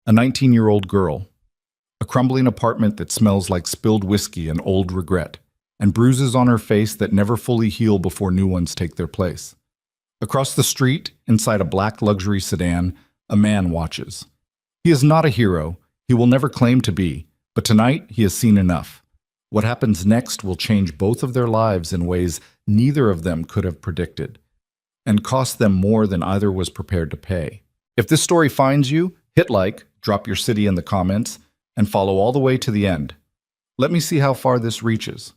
A 19-year-old girl. A crumbling apartment that smells like spilled whiskey and old regret, and bruises on her face that never fully heal before new ones take their place. Across the street, inside a black luxury sedan, a man watches. He is not a hero, he will never claim to be, but tonight he has seen enough. What happens next will change both of their lives in ways neither of them could have predicted, and cost them more than either was prepared to pay. If this story finds you, hit like, drop your city in the comments, and follow all the way to the end. Let me see how far this reaches.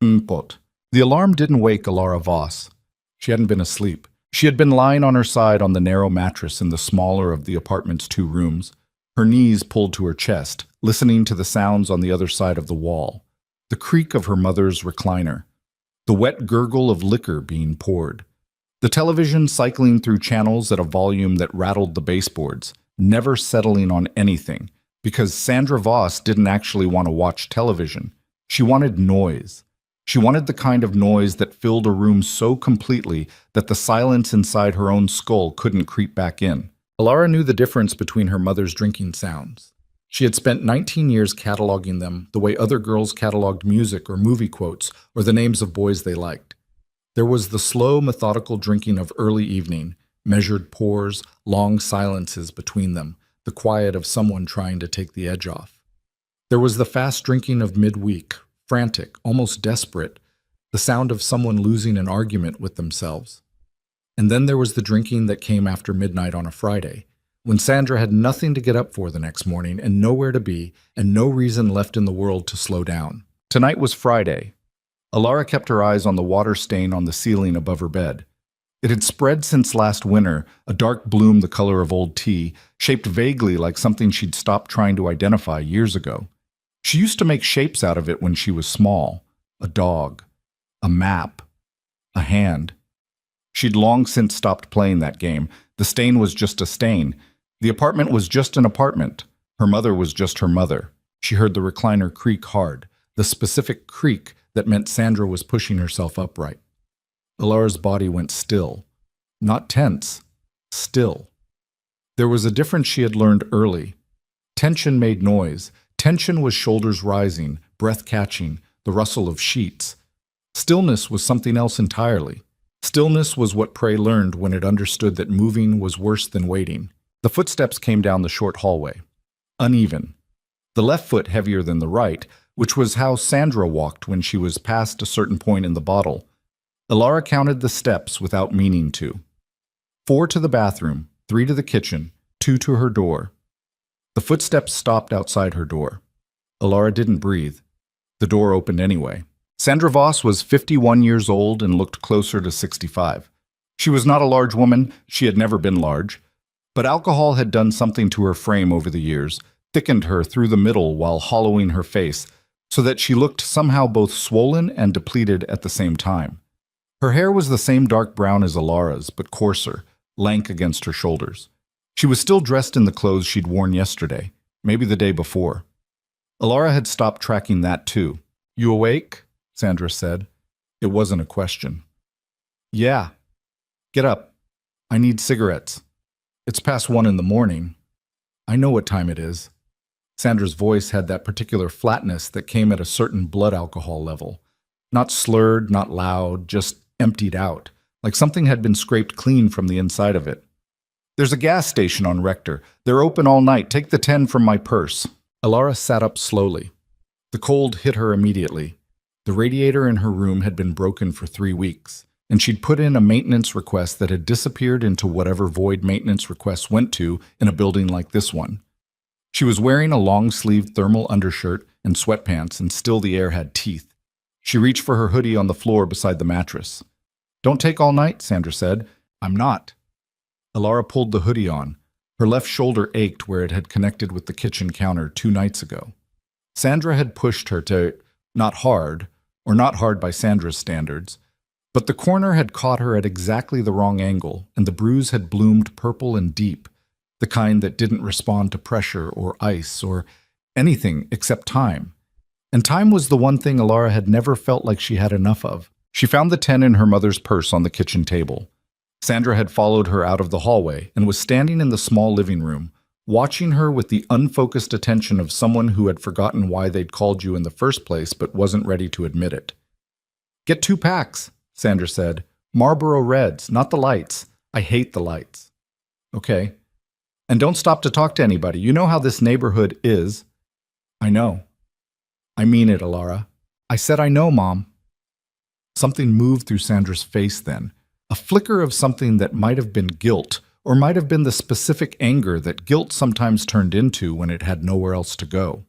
Pot. The alarm didn't wake Alara Voss. She hadn't been asleep. She had been lying on her side on the narrow mattress in the smaller of the apartment's 2 rooms, her knees pulled to her chest, listening to the sounds on the other side of the wall. The creak of her mother's recliner, the wet gurgle of liquor being poured, the television cycling through channels at a volume that rattled the baseboards, never settling on anything, because Sandra Voss didn't actually want to watch television. She wanted noise. She wanted the kind of noise that filled a room so completely that the silence inside her own skull couldn't creep back in. Alara knew the difference between her mother's drinking sounds. She had spent 19 years cataloging them the way other girls cataloged music or movie quotes or the names of boys they liked. There was the slow, methodical drinking of early evening, measured pours, long silences between them, the quiet of someone trying to take the edge off. There was the fast drinking of midweek, frantic, almost desperate, the sound of someone losing an argument with themselves. And then there was the drinking that came after midnight on a Friday, when Sandra had nothing to get up for the next morning and nowhere to be and no reason left in the world to slow down. Tonight was Friday. Alara kept her eyes on the water stain on the ceiling above her bed. It had spread since last winter, a dark bloom the color of old tea, shaped vaguely like something she'd stopped trying to identify years ago. She used to make shapes out of it when she was small. A dog, a map, a hand. She'd long since stopped playing that game. The stain was just a stain. The apartment was just an apartment. Her mother was just her mother. She heard the recliner creak hard, the specific creak that meant Sandra was pushing herself upright. Alara's body went still. Not tense, still. There was a difference she had learned early. Tension made noise. Tension was shoulders rising, breath catching, the rustle of sheets. Stillness was something else entirely. Stillness was what Prey learned when it understood that moving was worse than waiting. The footsteps came down the short hallway. Uneven. The left foot heavier than the right, which was how Sandra walked when she was past a certain point in the bottle. Alara counted the steps without meaning to. 4 to the bathroom, 3 to the kitchen, 2 to her door. The footsteps stopped outside her door. Alara didn't breathe. The door opened anyway. Sandra Voss was 51 years old and looked closer to 65. She was not a large woman, she had never been large, but alcohol had done something to her frame over the years, thickened her through the middle while hollowing her face, so that she looked somehow both swollen and depleted at the same time. Her hair was the same dark brown as Alara's, but coarser, lank against her shoulders. She was still dressed in the clothes she'd worn yesterday, maybe the day before. Alara had stopped tracking that too. "You awake?" Sandra said. It wasn't a question. "Yeah." "Get up. I need cigarettes. It's past 1 in the morning. I know what time it is." Sandra's voice had that particular flatness that came at a certain blood alcohol level. Not slurred, not loud, just emptied out, like something had been scraped clean from the inside of it. "There's a gas station on Rector. They're open all night. Take the 10 from my purse." Alara sat up slowly. The cold hit her immediately. The radiator in her room had been broken for 3 weeks, and she'd put in a maintenance request that had disappeared into whatever void maintenance requests went to in a building like this one. She was wearing a long-sleeved thermal undershirt and sweatpants, and still the air had teeth. She reached for her hoodie on the floor beside the mattress. "Don't take all night," Sandra said. "I'm not." Alara pulled the hoodie on. Her left shoulder ached where it had connected with the kitchen counter 2 nights ago. Sandra had pushed her to, not hard, or not hard by Sandra's standards, but the corner had caught her at exactly the wrong angle, and the bruise had bloomed purple and deep, the kind that didn't respond to pressure or ice or anything except time. And time was the one thing Alara had never felt like she had enough of. She found the 10 in her mother's purse on the kitchen table. Sandra had followed her out of the hallway and was standing in the small living room, watching her with the unfocused attention of someone who had forgotten why they'd called you in the first place but wasn't ready to admit it. "Get 2 packs," Sandra said. "Marlboro Reds, not the lights. I hate the lights." "Okay. And don't stop to talk to anybody. You know how this neighborhood is." "I know." "I mean it, Alara." "I said I know, Mom." Something moved through Sandra's face then, a flicker of something that might have been guilt, or might have been the specific anger that guilt sometimes turned into when it had nowhere else to go.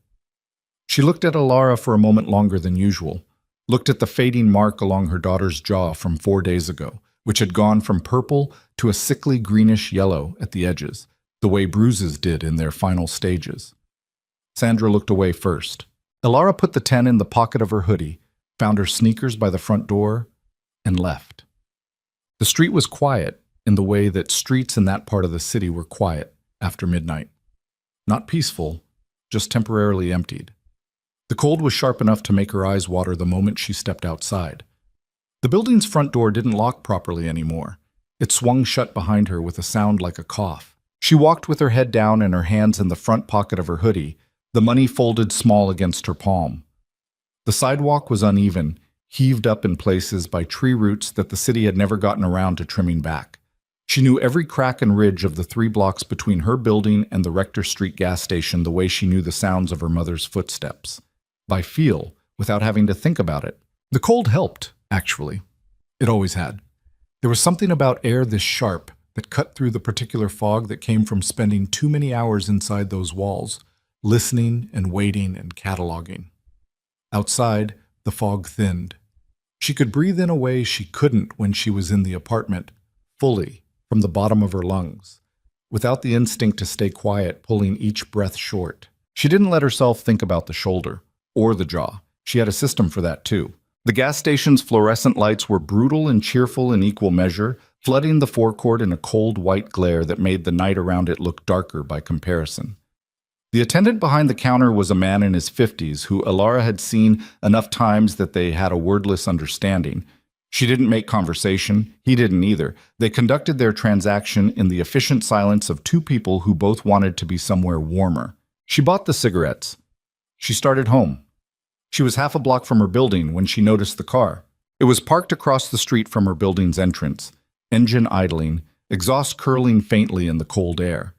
She looked at Alara for a moment longer than usual, looked at the fading mark along her daughter's jaw from 4 days ago, which had gone from purple to a sickly greenish yellow at the edges, the way bruises did in their final stages. Sandra looked away first. Alara put the 10 in the pocket of her hoodie, found her sneakers by the front door, and left. The street was quiet in the way that streets in that part of the city were quiet after midnight. Not peaceful, just temporarily emptied. The cold was sharp enough to make her eyes water the moment she stepped outside. The building's front door didn't lock properly anymore. It swung shut behind her with a sound like a cough. She walked with her head down and her hands in the front pocket of her hoodie, the money folded small against her palm. The sidewalk was uneven, heaved up in places by tree roots that the city had never gotten around to trimming back. She knew every crack and ridge of the 3 blocks between her building and the Rector Street gas station the way she knew the sounds of her mother's footsteps. By feel, without having to think about it. The cold helped, actually. It always had. There was something about air this sharp that cut through the particular fog that came from spending too many hours inside those walls, listening and waiting and cataloging. Outside, the fog thinned. She could breathe in a way she couldn't when she was in the apartment, fully, from the bottom of her lungs, without the instinct to stay quiet, pulling each breath short. She didn't let herself think about the shoulder, or the jaw. She had a system for that too. The gas station's fluorescent lights were brutal and cheerful in equal measure, flooding the forecourt in a cold white glare that made the night around it look darker by comparison. The attendant behind the counter was a man in his 50s who Alara had seen enough times that they had a wordless understanding. She didn't make conversation, he didn't either. They conducted their transaction in the efficient silence of 2 people who both wanted to be somewhere warmer. She bought the cigarettes. She started home. She was half a block from her building when she noticed the car. It was parked across the street from her building's entrance, engine idling, exhaust curling faintly in the cold air.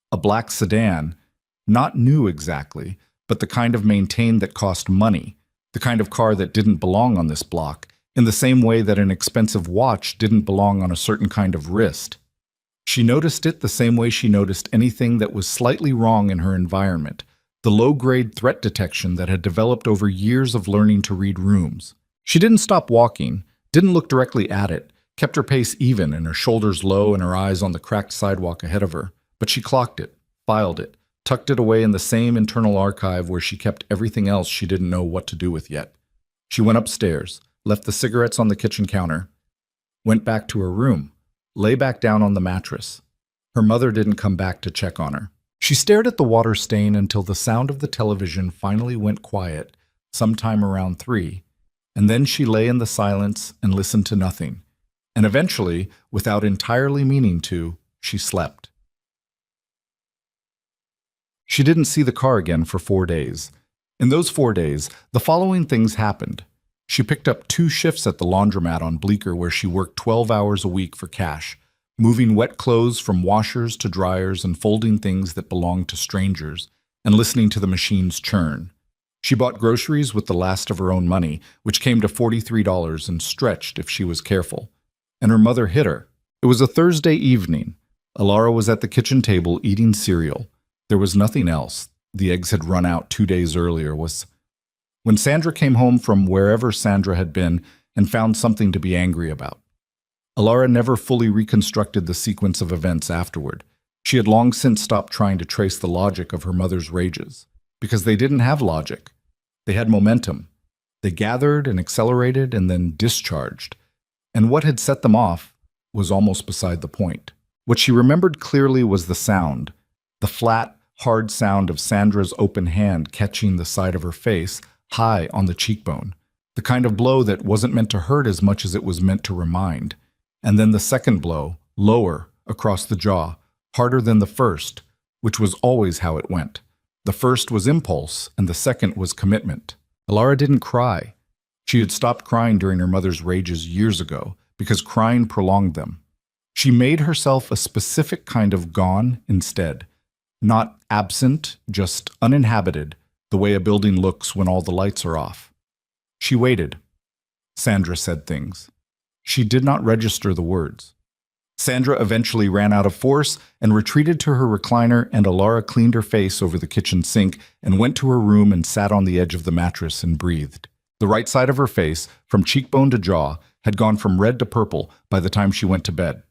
A black sedan, not new exactly, but the kind of maintained that cost money, the kind of car that didn't belong on this block, in the same way that an expensive watch didn't belong on a certain kind of wrist. She noticed it the same way she noticed anything that was slightly wrong in her environment, the low-grade threat detection that had developed over years of learning to read rooms. She didn't stop walking, didn't look directly at it, kept her pace even and her shoulders low and her eyes on the cracked sidewalk ahead of her, but she clocked it, filed it, tucked it away in the same internal archive where she kept everything else she didn't know what to do with yet. She went upstairs, left the cigarettes on the kitchen counter, went back to her room, lay back down on the mattress. Her mother didn't come back to check on her. She stared at the water stain until the sound of the television finally went quiet, sometime around 3, and then she lay in the silence and listened to nothing. And eventually, without entirely meaning to, she slept. She didn't see the car again for 4 days. In those 4 days, the following things happened. She picked up 2 shifts at the laundromat on Bleecker where she worked 12 hours a week for cash, moving wet clothes from washers to dryers and folding things that belonged to strangers, and listening to the machines churn. She bought groceries with the last of her own money, which came to $43 and stretched if she was careful. And her mother hit her. It was a Thursday evening. Alara was at the kitchen table eating cereal. There was nothing else. The eggs had run out 2 days earlier. When Sandra came home from wherever Sandra had been and found something to be angry about. Alara never fully reconstructed the sequence of events afterward. She had long since stopped trying to trace the logic of her mother's rages, because they didn't have logic. They had momentum. They gathered and accelerated and then discharged. And what had set them off was almost beside the point. What she remembered clearly was the sound, the flat, hard sound of Sandra's open hand catching the side of her face, high on the cheekbone, the kind of blow that wasn't meant to hurt as much as it was meant to remind. And then the second blow, lower, across the jaw, harder than the first, which was always how it went. The first was impulse, and the second was commitment. Alara didn't cry. She had stopped crying during her mother's rages years ago, because crying prolonged them. She made herself a specific kind of gone instead. Not absent, just uninhabited, the way a building looks when all the lights are off. She waited. Sandra said things. She did not register the words. Sandra eventually ran out of force and retreated to her recliner, and Alara cleaned her face over the kitchen sink and went to her room and sat on the edge of the mattress and breathed. The right side of her face, from cheekbone to jaw, had gone from red to purple by the time she went to bed.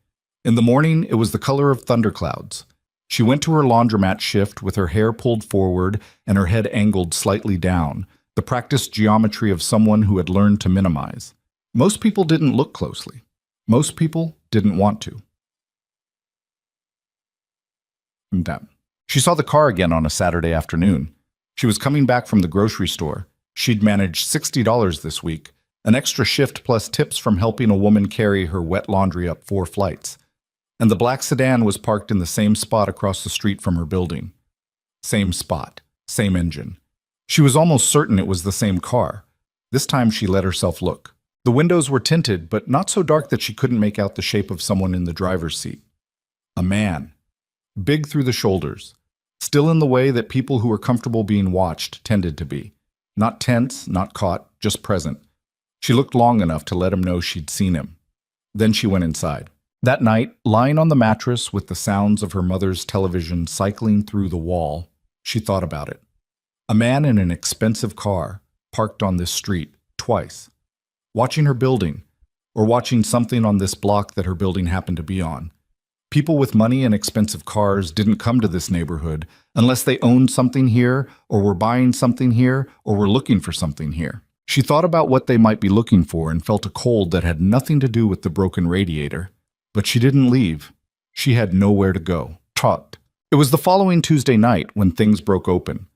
In the morning, it was the color of thunderclouds. She went to her laundromat shift with her hair pulled forward and her head angled slightly down, the practiced geometry of someone who had learned to minimize. Most people didn't look closely. Most people didn't want to. She saw the car again on a Saturday afternoon. She was coming back from the grocery store. She'd managed $60 this week, an extra shift plus tips from helping a woman carry her wet laundry up 4 flights. And the black sedan was parked in the same spot across the street from her building. Same spot, same engine. She was almost certain it was the same car. This time she let herself look. The windows were tinted, but not so dark that she couldn't make out the shape of someone in the driver's seat. A man. Big through the shoulders. Still in the way that people who were comfortable being watched tended to be. Not tense, not caught, just present. She looked long enough to let him know she'd seen him. Then she went inside. That night, lying on the mattress with the sounds of her mother's television cycling through the wall, she thought about it. A man in an expensive car, parked on this street, twice. Watching her building, or watching something on this block that her building happened to be on. People with money and expensive cars didn't come to this neighborhood unless they owned something here, or were buying something here, or were looking for something here. She thought about what they might be looking for and felt a cold that had nothing to do with the broken radiator. But she didn't leave. She had nowhere to go. Talked. It was the following Tuesday night when things broke open.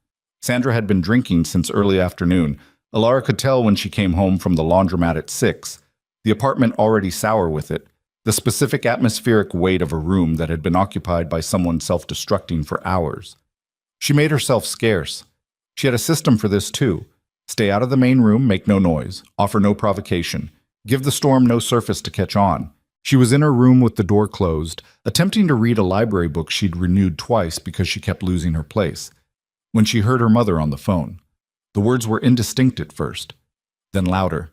Sandra had been drinking since early afternoon. Alara could tell when she came home from the laundromat at 6, the apartment already sour with it, the specific atmospheric weight of a room that had been occupied by someone self-destructing for hours. She made herself scarce. She had a system for this too. Stay out of the main room, make no noise, offer no provocation, give the storm no surface to catch on. She was in her room with the door closed, attempting to read a library book she'd renewed twice because she kept losing her place, when she heard her mother on the phone. The words were indistinct at first, then louder.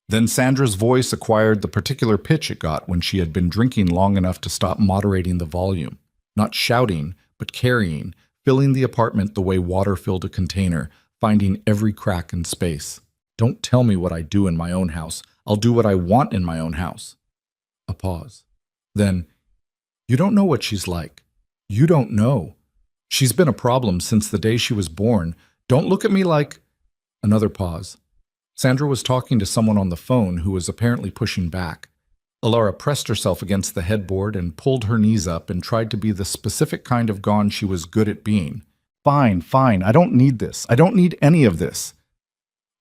Then Sandra's voice acquired the particular pitch it got when she had been drinking long enough to stop moderating the volume. Not shouting, but carrying, filling the apartment the way water filled a container, finding every crack and space. Don't tell me what I do in my own house. I'll do what I want in my own house. A pause. Then, you don't know what she's like. You don't know. She's been a problem since the day she was born. Don't look at me like... Another pause. Sandra was talking to someone on the phone who was apparently pushing back. Alara pressed herself against the headboard and pulled her knees up and tried to be the specific kind of gone she was good at being. Fine, fine, I don't need this. I don't need any of this.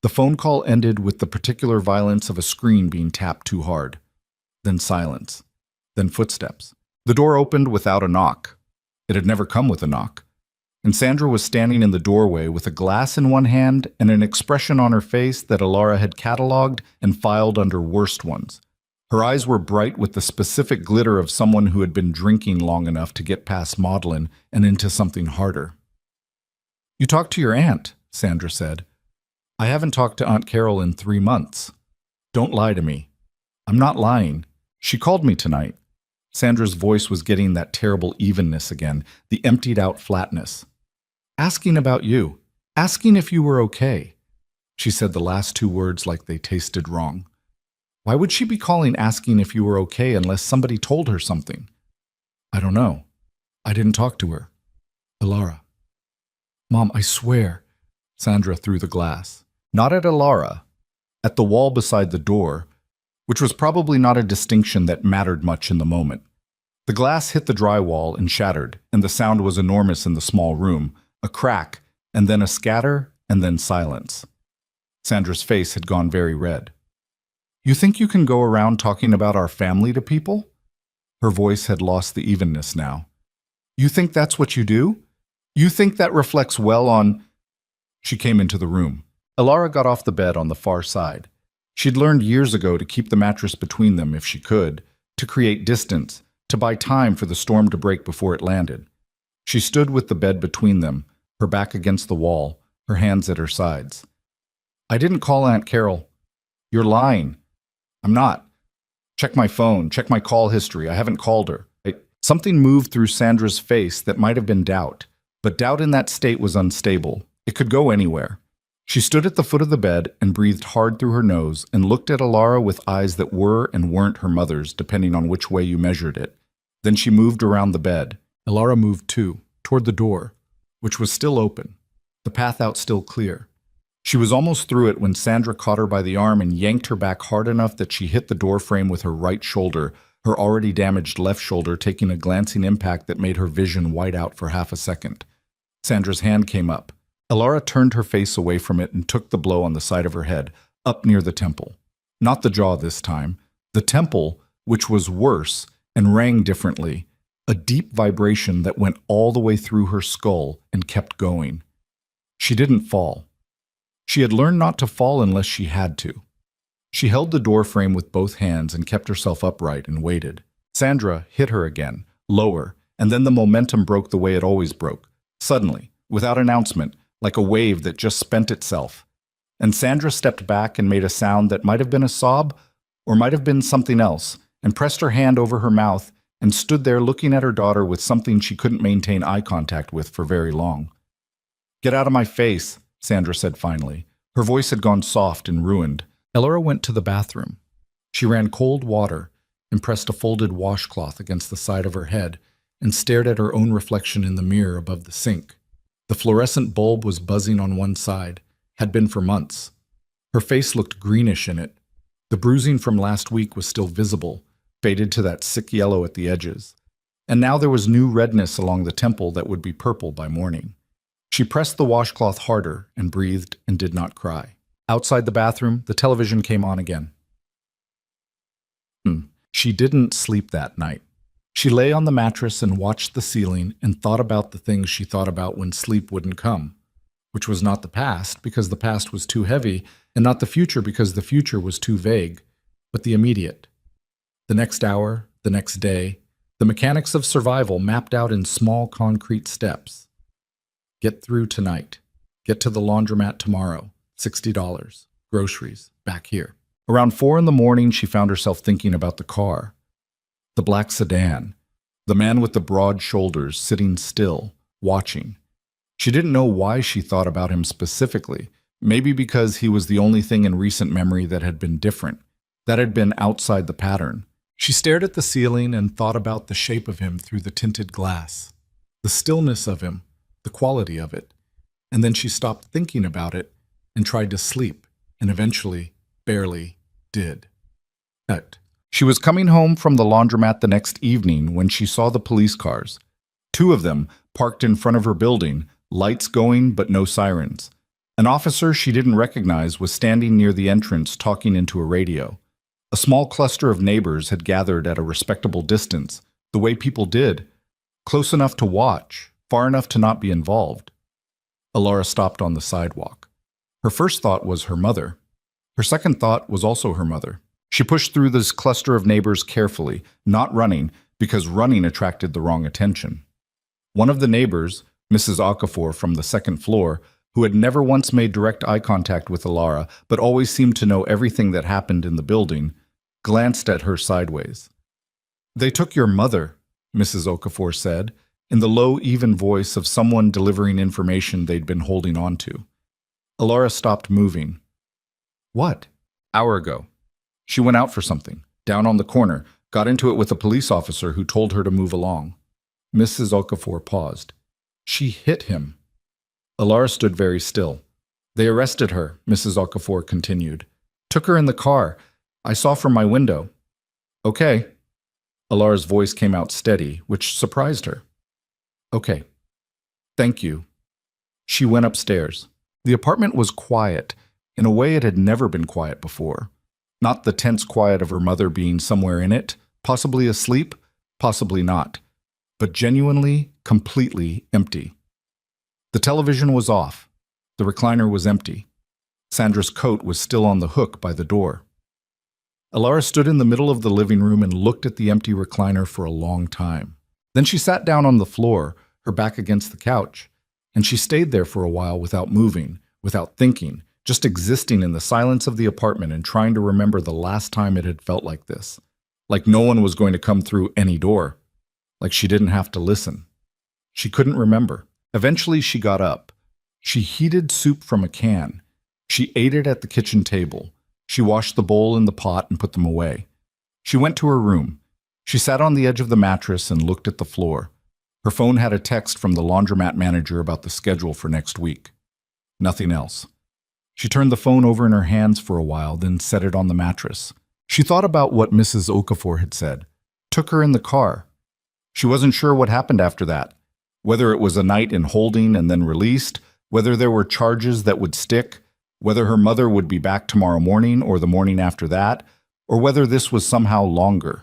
The phone call ended with the particular violence of a screen being tapped too hard. Then silence. Then footsteps. The door opened without a knock. It had never come with a knock. And Sandra was standing in the doorway with a glass in one hand and an expression on her face that Alara had catalogued and filed under worst ones. Her eyes were bright with the specific glitter of someone who had been drinking long enough to get past maudlin and into something harder. You talked to your aunt, Sandra said. I haven't talked to Aunt Carol in 3 months. Don't lie to me. I'm not lying. She called me tonight. Sandra's voice was getting that terrible evenness again, the emptied-out flatness. Asking about you. Asking if you were okay. She said the last 2 words like they tasted wrong. Why would she be calling asking if you were okay unless somebody told her something? I don't know. I didn't talk to her. Alara. Mom, I swear. Sandra threw the glass. Not at Alara. At the wall beside the door, which was probably not a distinction that mattered much in the moment. The glass hit the drywall and shattered, and the sound was enormous in the small room, a crack, and then a scatter, and then silence. Sandra's face had gone very red. You think you can go around talking about our family to people? Her voice had lost the evenness now. You think that's what you do? You think that reflects well on... She came into the room. Alara got off the bed on the far side. She'd learned years ago to keep the mattress between them if she could, to create distance, to buy time for the storm to break before it landed. She stood with the bed between them, her back against the wall, her hands at her sides. I didn't call Aunt Carol. You're lying. I'm not. Check my phone, check my call history. I haven't called her. Something moved through Sandra's face that might have been doubt, but doubt in that state was unstable. It could go anywhere. She stood at the foot of the bed and breathed hard through her nose and looked at Alara with eyes that were and weren't her mother's, depending on which way you measured it. Then she moved around the bed. Alara moved too, toward the door, which was still open, the path out still clear. She was almost through it when Sandra caught her by the arm and yanked her back hard enough that she hit the door frame with her right shoulder, her already damaged left shoulder taking a glancing impact that made her vision white out for half a second. Sandra's hand came up. Alara turned her face away from it and took the blow on the side of her head, up near the temple. Not the jaw this time. The temple, which was worse and rang differently, a deep vibration that went all the way through her skull and kept going. She didn't fall. She had learned not to fall unless she had to. She held the door frame with both hands and kept herself upright and waited. Sandra hit her again, lower, and then the momentum broke the way it always broke, suddenly, without announcement, like a wave that just spent itself. And Sandra stepped back and made a sound that might have been a sob or might have been something else, and pressed her hand over her mouth and stood there looking at her daughter with something she couldn't maintain eye contact with for very long. Get out of my face, Sandra said finally. Her voice had gone soft and ruined. Alara went to the bathroom. She ran cold water and pressed a folded washcloth against the side of her head and stared at her own reflection in the mirror above the sink. The fluorescent bulb was buzzing on one side, had been for months. Her face looked greenish in it. The bruising from last week was still visible, faded to that sick yellow at the edges. And now there was new redness along the temple that would be purple by morning. She pressed the washcloth harder and breathed and did not cry. Outside the bathroom, the television came on again. She didn't sleep that night. She lay on the mattress and watched the ceiling and thought about the things she thought about when sleep wouldn't come, which was not the past because the past was too heavy, and not the future because the future was too vague, but the immediate. The next hour, the next day, the mechanics of survival mapped out in small concrete steps. Get through tonight. Get to the laundromat tomorrow. $60. Groceries. Back here. Around 4 in the morning, she found herself thinking about the car. The black sedan. The man with the broad shoulders sitting still, watching. She didn't know why she thought about him specifically. Maybe because he was the only thing in recent memory that had been different, that had been outside the pattern. She stared at the ceiling and thought about the shape of him through the tinted glass, the stillness of him, the quality of it. And then she stopped thinking about it and tried to sleep, and eventually, barely, did. She was coming home from the laundromat the next evening when she saw the police cars. 2 of them parked in front of her building, lights going but no sirens. An officer she didn't recognize was standing near the entrance talking into a radio. A small cluster of neighbors had gathered at a respectable distance, the way people did, close enough to watch, far enough to not be involved. Alara stopped on the sidewalk. Her first thought was her mother. Her second thought was also her mother. She pushed through this cluster of neighbors carefully, not running, because running attracted the wrong attention. One of the neighbors, Mrs. Okafor from the second floor, who had never once made direct eye contact with Alara, but always seemed to know everything that happened in the building, glanced at her sideways. "They took your mother," Mrs. Okafor said, in the low, even voice of someone delivering information they'd been holding on to. Alara stopped moving. "What?" "Hour ago. She went out for something, down on the corner, got into it with a police officer who told her to move along." Mrs. Okafor paused. "She hit him." Alara stood very still. "They arrested her," Mrs. Okafor continued. "Took her in the car. I saw from my window." "Okay." Alara's voice came out steady, which surprised her. "Okay. Thank you." She went upstairs. The apartment was quiet, in a way it had never been quiet before. Not the tense quiet of her mother being somewhere in it, possibly asleep, Possibly not, but genuinely, completely empty. The television was off. The recliner was empty. Sandra's coat was still on the hook by the door. Alara stood in the middle of the living room and looked at the empty recliner for a long time. Then she sat down on the floor, her back against the couch, and she stayed there for a while without moving, without thinking, just existing in the silence of the apartment and trying to remember the last time it had felt like this. Like no one was going to come through any door. Like she didn't have to listen. She couldn't remember. Eventually she got up. She heated soup from a can. She ate it at the kitchen table. She washed the bowl and the pot and put them away. She went to her room. She sat on the edge of the mattress and looked at the floor. Her phone had a text from the laundromat manager about the schedule for next week. Nothing else. She turned the phone over in her hands for a while, then set it on the mattress. She thought about what Mrs. Okafor had said. Took her in the car. She wasn't sure what happened after that. Whether it was a night in holding and then released, whether there were charges that would stick, whether her mother would be back tomorrow morning or the morning after that, or whether this was somehow longer.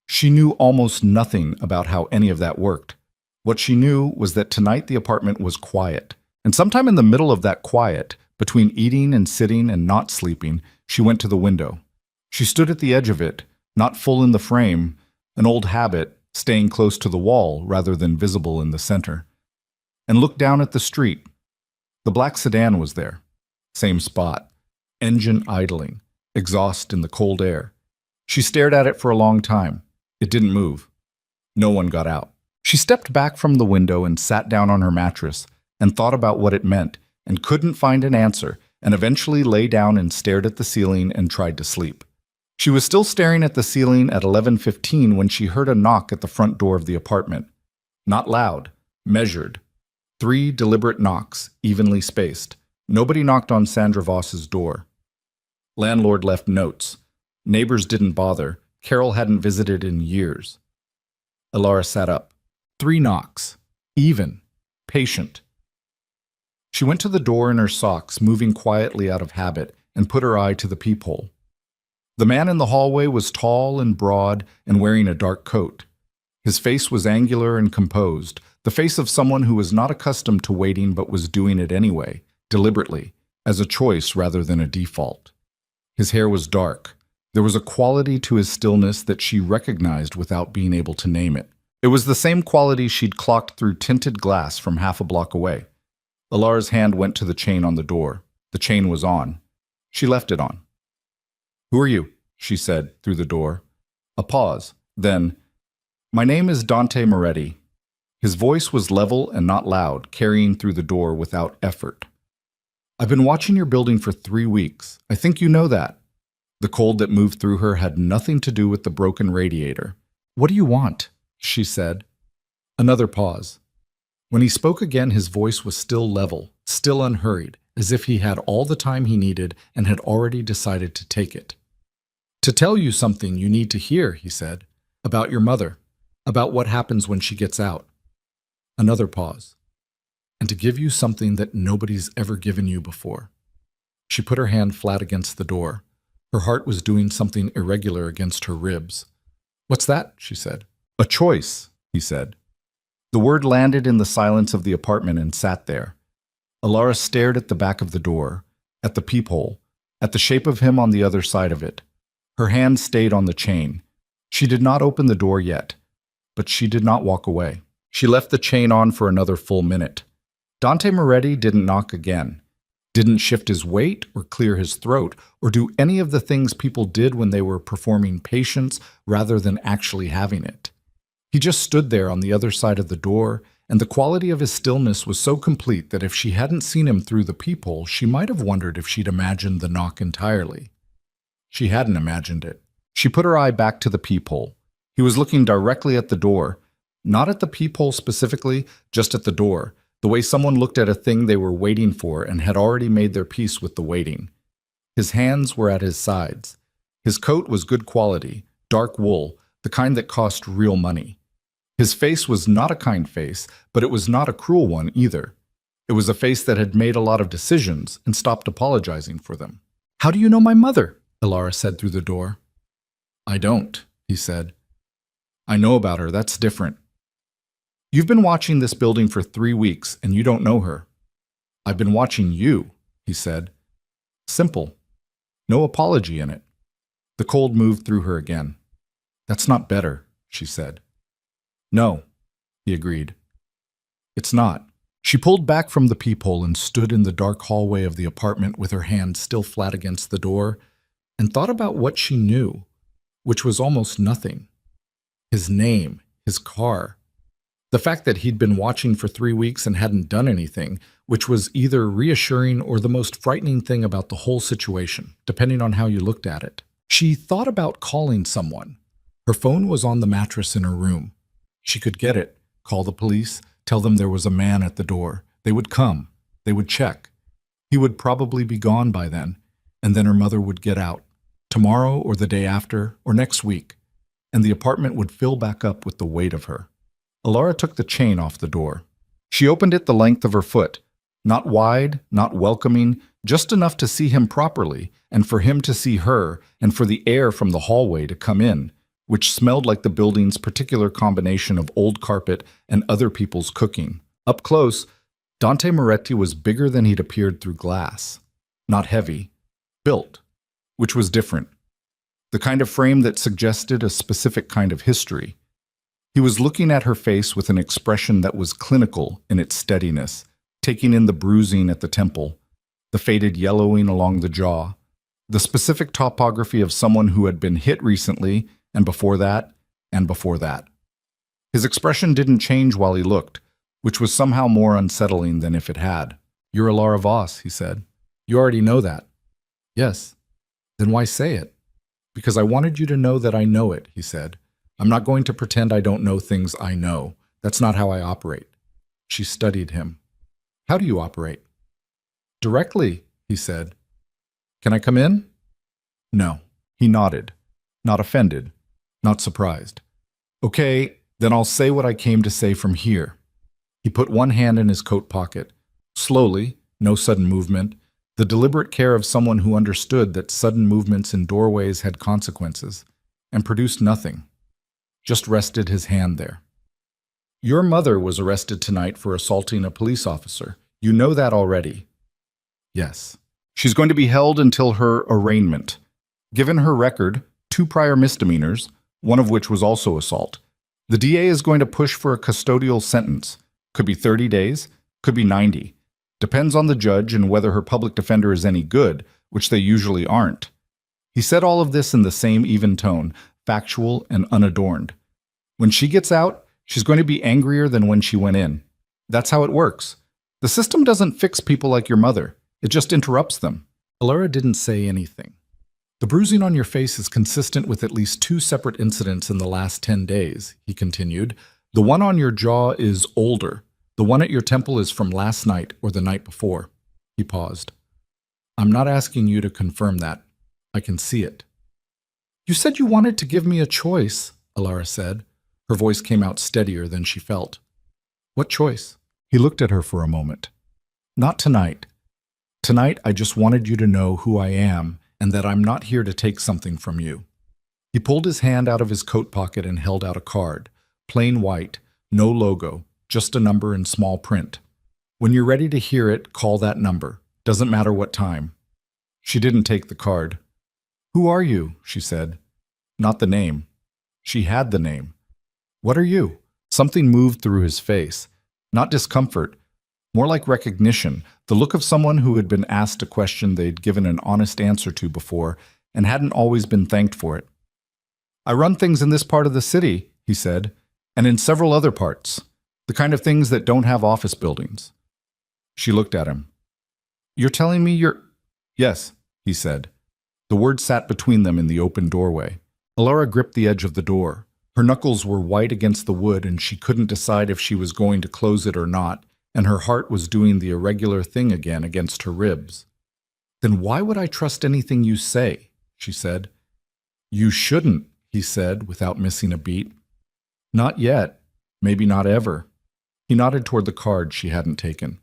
She knew almost nothing about how any of that worked. What she knew was that tonight the apartment was quiet, and sometime in the middle of that quiet, between eating and sitting and not sleeping, she went to the window. She stood at the edge of it, not full in the frame, an old habit, staying close to the wall rather than visible in the center, and looked down at the street. The black sedan was there. Same spot. Engine idling. Exhaust in the cold air. She stared at it for a long time. It didn't move. No one got out. She stepped back from the window and sat down on her mattress and thought about what it meant and couldn't find an answer and eventually lay down and stared at the ceiling and tried to sleep. She was still staring at the ceiling at 11:15 when she heard a knock at the front door of the apartment. Not loud, measured. 3 deliberate knocks, evenly spaced. Nobody knocked on Sandra Voss's door. Landlord left notes. Neighbors didn't bother. Carol hadn't visited in years. Alara sat up. 3 knocks. Even. Patient. She went to the door in her socks, moving quietly out of habit, and put her eye to the peephole. The man in the hallway was tall and broad and wearing a dark coat. His face was angular and composed, the face of someone who was not accustomed to waiting but was doing it anyway, deliberately, as a choice rather than a default. His hair was dark. There was a quality to his stillness that she recognized without being able to name it. It was the same quality she'd clocked through tinted glass from half a block away. Alara's hand went to the chain on the door. The chain was on. She left it on. "Who are you?" she said through the door. A pause. Then, "My name is Dante Moretti." His voice was level and not loud, carrying through the door without effort. "I've been watching your building for 3 weeks. I think you know that." The cold that moved through her had nothing to do with the broken radiator. "What do you want?" she said. Another pause. When he spoke again, his voice was still level, still unhurried, as if he had all the time he needed and had already decided to take it. "To tell you something you need to hear," he said, "about your mother, about what happens when she gets out." Another pause. "And to give you something that nobody's ever given you before." She put her hand flat against the door. Her heart was doing something irregular against her ribs. "What's that?" she said. "A choice," he said. The word landed in the silence of the apartment and sat there. Alara stared at the back of the door, at the peephole, at the shape of him on the other side of it. Her hand stayed on the chain. She did not open the door yet, but she did not walk away. She left the chain on for another full minute. Dante Moretti didn't knock again, didn't shift his weight or clear his throat or do any of the things people did when they were performing patience rather than actually having it. He just stood there on the other side of the door, and the quality of his stillness was so complete that if she hadn't seen him through the peephole, she might have wondered if she'd imagined the knock entirely. She hadn't imagined it. She put her eye back to the peephole. He was looking directly at the door, not at the peephole specifically, just at the door, the way someone looked at a thing they were waiting for and had already made their peace with the waiting. His hands were at his sides. His coat was good quality, dark wool, the kind that cost real money. His face was not a kind face, but it was not a cruel one either. It was a face that had made a lot of decisions and stopped apologizing for them. "How do you know my mother?" Alara said through the door. "I don't," he said. I know about her, that's different. You've been watching this building for 3 weeks and you don't know her. I've been watching you, he said. Simple. No apology in it. The cold moved through her again. That's not better, she said. No, he agreed. It's not. She pulled back from the peephole and stood in the dark hallway of the apartment with her hand still flat against the door and thought about what she knew, which was almost nothing. His name, his car. The fact that he'd been watching for 3 weeks and hadn't done anything, which was either reassuring or the most frightening thing about the whole situation, depending on how you looked at it. She thought about calling someone. Her phone was on the mattress in her room. She could get it, call the police, tell them there was a man at the door. They would come. They would check. He would probably be gone by then, and then her mother would get out, tomorrow or the day after or next week, and the apartment would fill back up with the weight of her. Alara took the chain off the door. She opened it the length of her foot, not wide, not welcoming, just enough to see him properly, and for him to see her, and for the air from the hallway to come in, which smelled like the building's particular combination of old carpet and other people's cooking. Up close, Dante Moretti was bigger than he'd appeared through glass. Not heavy, built, which was different. The kind of frame that suggested a specific kind of history. He was looking at her face with an expression that was clinical in its steadiness, taking in the bruising at the temple, the faded yellowing along the jaw, the specific topography of someone who had been hit recently, and before that, and before that. His expression didn't change while he looked, which was somehow more unsettling than if it had. You're Alara Voss, he said. You already know that. Yes. Then why say it? Because I wanted you to know that I know it, he said. I'm not going to pretend I don't know things I know. That's not how I operate. She studied him. How do you operate? Directly, he said. Can I come in? No. He nodded. Not offended. Not surprised. Okay, then I'll say what I came to say from here. He put one hand in his coat pocket. Slowly, no sudden movement, the deliberate care of someone who understood that sudden movements in doorways had consequences, and produced nothing. Just rested his hand there. Your mother was arrested tonight for assaulting a police officer. You know that already. Yes. She's going to be held until her arraignment. Given her record, 2 prior misdemeanors, one of which was also assault. The DA is going to push for a custodial sentence. Could be 30 days, could be 90. Depends on the judge and whether her public defender is any good, which they usually aren't. He said all of this in the same even tone, factual and unadorned. When she gets out, she's going to be angrier than when she went in. That's how it works. The system doesn't fix people like your mother. It just interrupts them. Alara didn't say anything. The bruising on your face is consistent with at least 2 separate incidents in the last 10 days, he continued. The one on your jaw is older. The one at your temple is from last night or the night before. He paused. I'm not asking you to confirm that. I can see it. You said you wanted to give me a choice, Alara said. Her voice came out steadier than she felt. What choice? He looked at her for a moment. Not tonight. Tonight, I just wanted you to know who I am and that I'm not here to take something from you. He pulled his hand out of his coat pocket and held out a card. Plain white, no logo, just a number in small print. When you're ready to hear it, call that number. Doesn't matter what time. She didn't take the card. Who are you? She said. Not the name. She had the name. What are you? Something moved through his face. Not discomfort, more like recognition, the look of someone who had been asked a question they'd given an honest answer to before and hadn't always been thanked for it. I run things in this part of the city, he said, and in several other parts, the kind of things that don't have office buildings. She looked at him. You're telling me you're... Yes, he said. The words sat between them in the open doorway. Alara gripped the edge of the door. Her knuckles were white against the wood and she couldn't decide if she was going to close it or not, and her heart was doing the irregular thing again against her ribs. Then why would I trust anything you say? She said. You shouldn't, he said, without missing a beat. Not yet. Maybe not ever. He nodded toward the card she hadn't taken.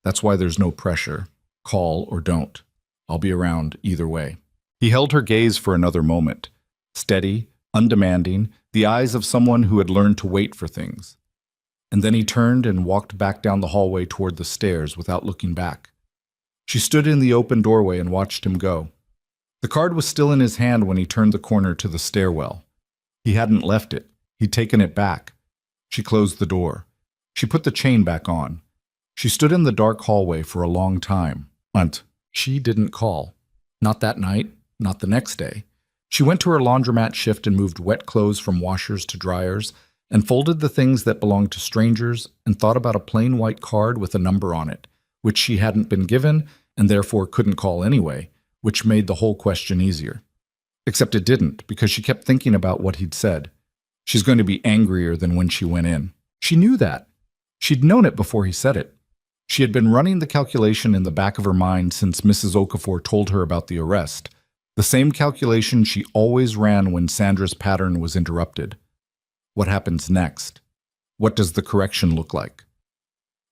That's why there's no pressure. Call or don't. I'll be around either way. He held her gaze for another moment. Steady, undemanding, the eyes of someone who had learned to wait for things. And then he turned and walked back down the hallway toward the stairs without looking back. She stood in the open doorway and watched him go. The card was still in his hand when he turned the corner to the stairwell. He hadn't left it. He'd taken it back. She closed the door. She put the chain back on. She stood in the dark hallway for a long time. She didn't call. Not that night, not the next day. She went to her laundromat shift and moved wet clothes from washers to dryers, and folded the things that belonged to strangers, and thought about a plain white card with a number on it, which she hadn't been given and therefore couldn't call anyway, which made the whole question easier. Except it didn't, because she kept thinking about what he'd said. She's going to be angrier than when she went in. She knew that. She'd known it before he said it. She had been running the calculation in the back of her mind since Mrs. Okafor told her about the arrest, the same calculation she always ran when Sandra's pattern was interrupted. What happens next? What does the correction look like?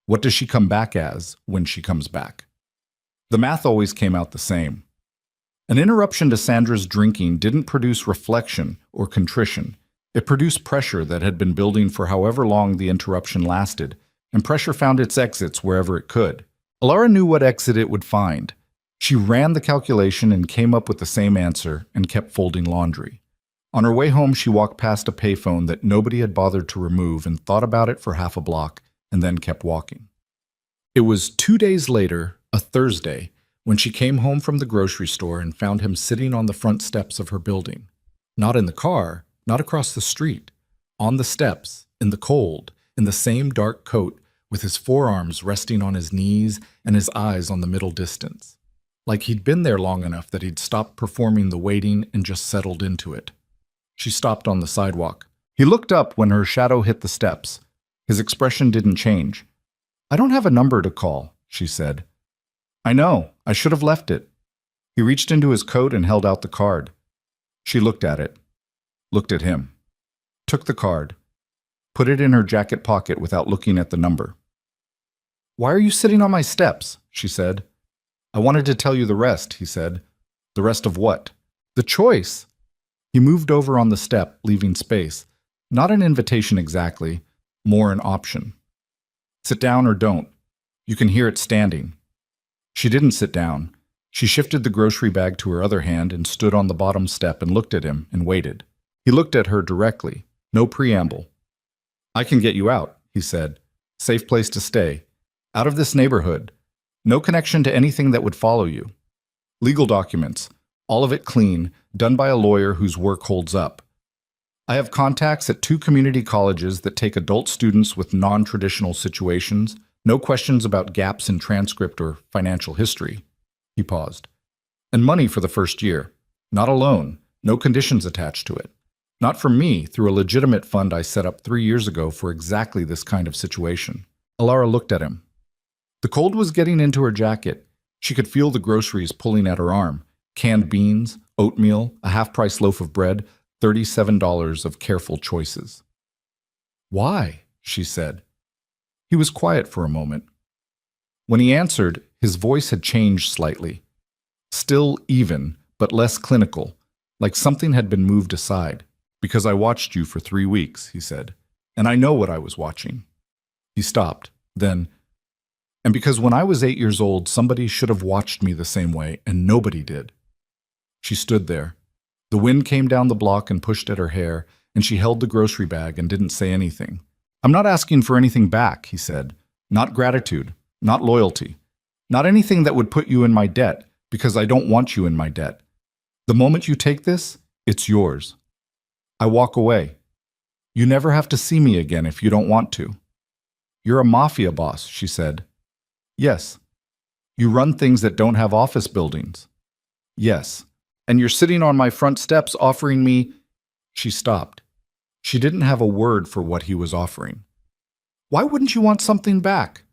What does she come back as when she comes back? The math always came out the same. An interruption to Sandra's drinking didn't produce reflection or contrition. It produced pressure that had been building for however long the interruption lasted, and pressure found its exits wherever it could. Alara knew what exit it would find. She ran the calculation and came up with the same answer and kept folding laundry. On her way home, she walked past a payphone that nobody had bothered to remove and thought about it for half a block and then kept walking. It was 2 days later, a Thursday, when she came home from the grocery store and found him sitting on the front steps of her building. Not in the car, not across the street. On the steps, in the cold, in the same dark coat, with his forearms resting on his knees and his eyes on the middle distance. Like he'd been there long enough that he'd stopped performing the waiting and just settled into it. She stopped on the sidewalk. He looked up when her shadow hit the steps. His expression didn't change. "I don't have a number to call," she said. "I know. I should have left it." He reached into his coat and held out the card. She looked at it. Looked at him. Took the card. Put it in her jacket pocket without looking at the number. "Why are you sitting on my steps?" she said. "I wanted to tell you the rest," he said. "The rest of what?" "The choice." He moved over on the step, leaving space. Not an invitation exactly, more an option. "Sit down or don't. You can hear it standing." She didn't sit down. She shifted the grocery bag to her other hand and stood on the bottom step and looked at him and waited. He looked at her directly, no preamble. "I can get you out," he said. "Safe place to stay. Out of this neighborhood. No connection to anything that would follow you. Legal documents, all of it clean, done by a lawyer whose work holds up. I have contacts at 2 community colleges that take adult students with non-traditional situations, no questions about gaps in transcript or financial history." He paused. "And money for the first year. Not a loan, no conditions attached to it. Not from me, through a legitimate fund I set up 3 years ago for exactly this kind of situation." Alara looked at him. The cold was getting into her jacket. She could feel the groceries pulling at her arm. Canned beans, oatmeal, a half-price loaf of bread, $37 of careful choices. "Why?" she said. He was quiet for a moment. When he answered, his voice had changed slightly. Still even, but less clinical, like something had been moved aside. "Because I watched you for 3 weeks," he said, "and I know what I was watching." He stopped, then, "And because when I was 8 years old, somebody should have watched me the same way, and nobody did." She stood there. The wind came down the block and pushed at her hair, and she held the grocery bag and didn't say anything. "I'm not asking for anything back," he said. "Not gratitude, not loyalty, not anything that would put you in my debt, because I don't want you in my debt. The moment you take this, it's yours. I walk away. You never have to see me again if you don't want to." "You're a mafia boss," she said. "Yes." "You run things that don't have office buildings." "Yes." "And you're sitting on my front steps offering me—" She stopped. She didn't have a word for what he was offering. "Why wouldn't you want something back?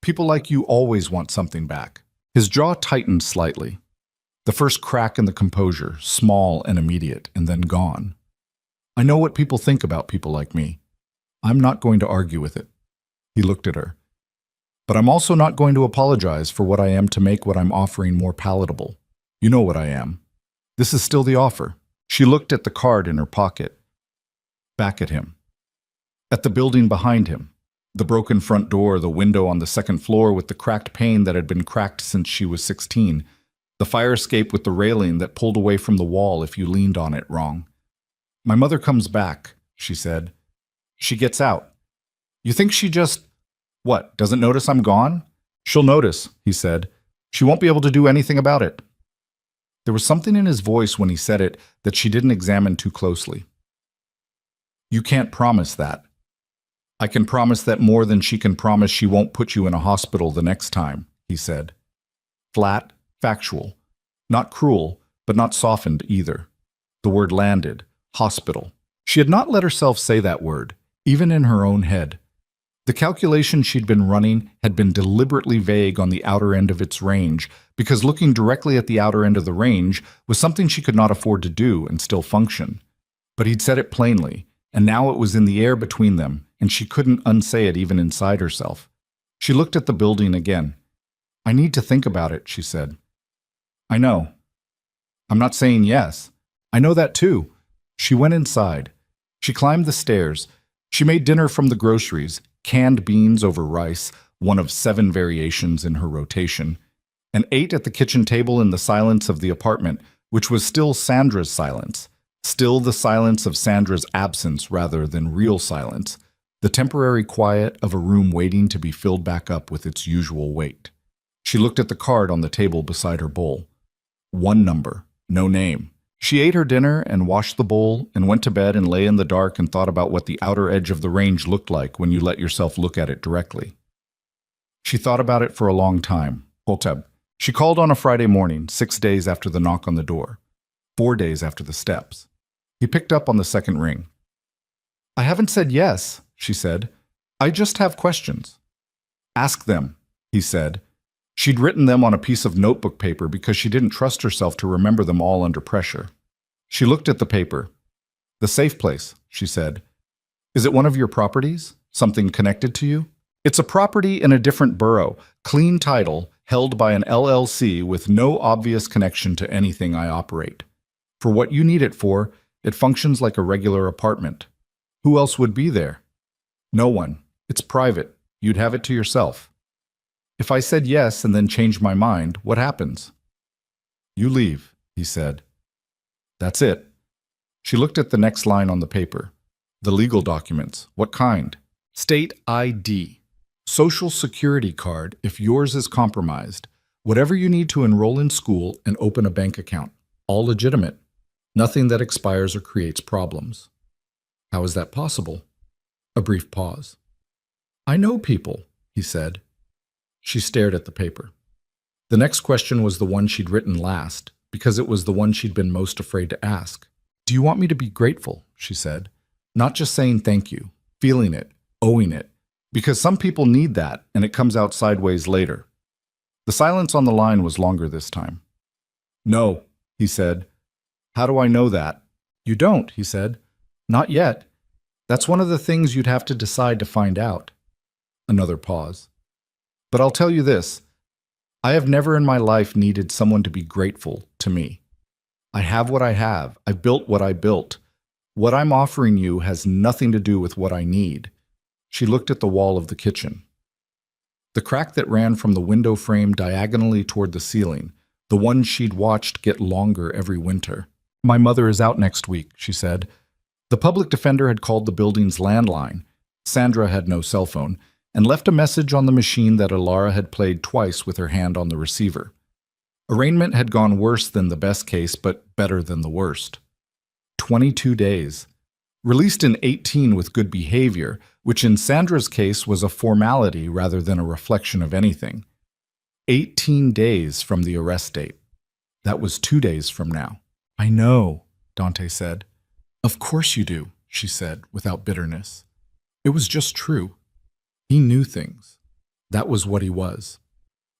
People like you always want something back." His jaw tightened slightly. The first crack in the composure, small and immediate, and then gone. "I know what people think about people like me. I'm not going to argue with it." He looked at her. "But I'm also not going to apologize for what I am to make what I'm offering more palatable. You know what I am. This is still the offer." She looked at the card in her pocket. Back at him. At the building behind him. The broken front door, the window on the second floor with the cracked pane that had been cracked since she was 16. The fire escape with the railing that pulled away from the wall if you leaned on it wrong. My mother comes back, she said. She gets out. You think she just, what, doesn't notice I'm gone? She'll notice, he said. She won't be able to do anything about it. There was something in his voice when he said it that she didn't examine too closely. You can't promise that. I can promise that more than she can promise she won't put you in a hospital the next time, he said. Flat, factual. Not cruel, but not softened either. The word landed. Hospital. She had not let herself say that word, even in her own head. The calculation she'd been running had been deliberately vague on the outer end of its range, because looking directly at the outer end of the range was something she could not afford to do and still function. But he'd said it plainly, and now it was in the air between them, and she couldn't unsay it even inside herself. She looked at the building again. I need to think about it, she said. I know. I'm not saying yes. I know that too. She went inside. She climbed the stairs. She made dinner from the groceries, canned beans over rice, one of 7 variations in her rotation, and ate at the kitchen table in the silence of the apartment, which was still Sandra's silence, still the silence of Sandra's absence rather than real silence, the temporary quiet of a room waiting to be filled back up with its usual weight. She looked at the card on the table beside her bowl. 1 number, no name. She ate her dinner and washed the bowl and went to bed and lay in the dark and thought about what the outer edge of the range looked like when you let yourself look at it directly. She thought about it for a long time. Hotep. She called on a Friday morning, 6 days after the knock on the door, 4 days after the steps. He picked up on the second ring. I haven't said yes, she said. I just have questions. Ask them, he said. She'd written them on a piece of notebook paper because she didn't trust herself to remember them all under pressure. She looked at the paper. The safe place, she said. Is it one of your properties? Something connected to you? It's a property in a different borough, clean title, held by an LLC with no obvious connection to anything I operate. For what you need it for, it functions like a regular apartment. Who else would be there? No one. It's private. You'd have it to yourself. If I said yes and then changed my mind, what happens? You leave, he said. That's it. She looked at the next line on the paper. The legal documents. What kind? State ID. Social Security card if yours is compromised. Whatever you need to enroll in school and open a bank account. All legitimate. Nothing that expires or creates problems. How is that possible? A brief pause. I know people, he said. She stared at the paper. The next question was the one she'd written last, because it was the one she'd been most afraid to ask. Do you want me to be grateful? She said. Not just saying thank you, feeling it, owing it, because some people need that and it comes out sideways later. The silence on the line was longer this time. No, he said. How do I know that? You don't, he said. Not yet. That's one of the things you'd have to decide to find out. Another pause. But I'll tell you this. I have never in my life needed someone to be grateful to me. I have what I have. I built what I built. What I'm offering you has nothing to do with what I need. She looked at the wall of the kitchen. The crack that ran from the window frame diagonally toward the ceiling, the one she'd watched get longer every winter. My mother is out next week, she said. The public defender had called the building's landline. Sandra had no cell phone, and left a message on the machine that Alara had played twice with her hand on the receiver. Arraignment had gone worse than the best case, but better than the worst. 22 days. Released in 18 with good behavior, which in Sandra's case was a formality rather than a reflection of anything. 18 days from the arrest date. That was 2 days from now. I know, Dante said. Of course you do, she said, without bitterness. It was just true. He knew things. That was what he was.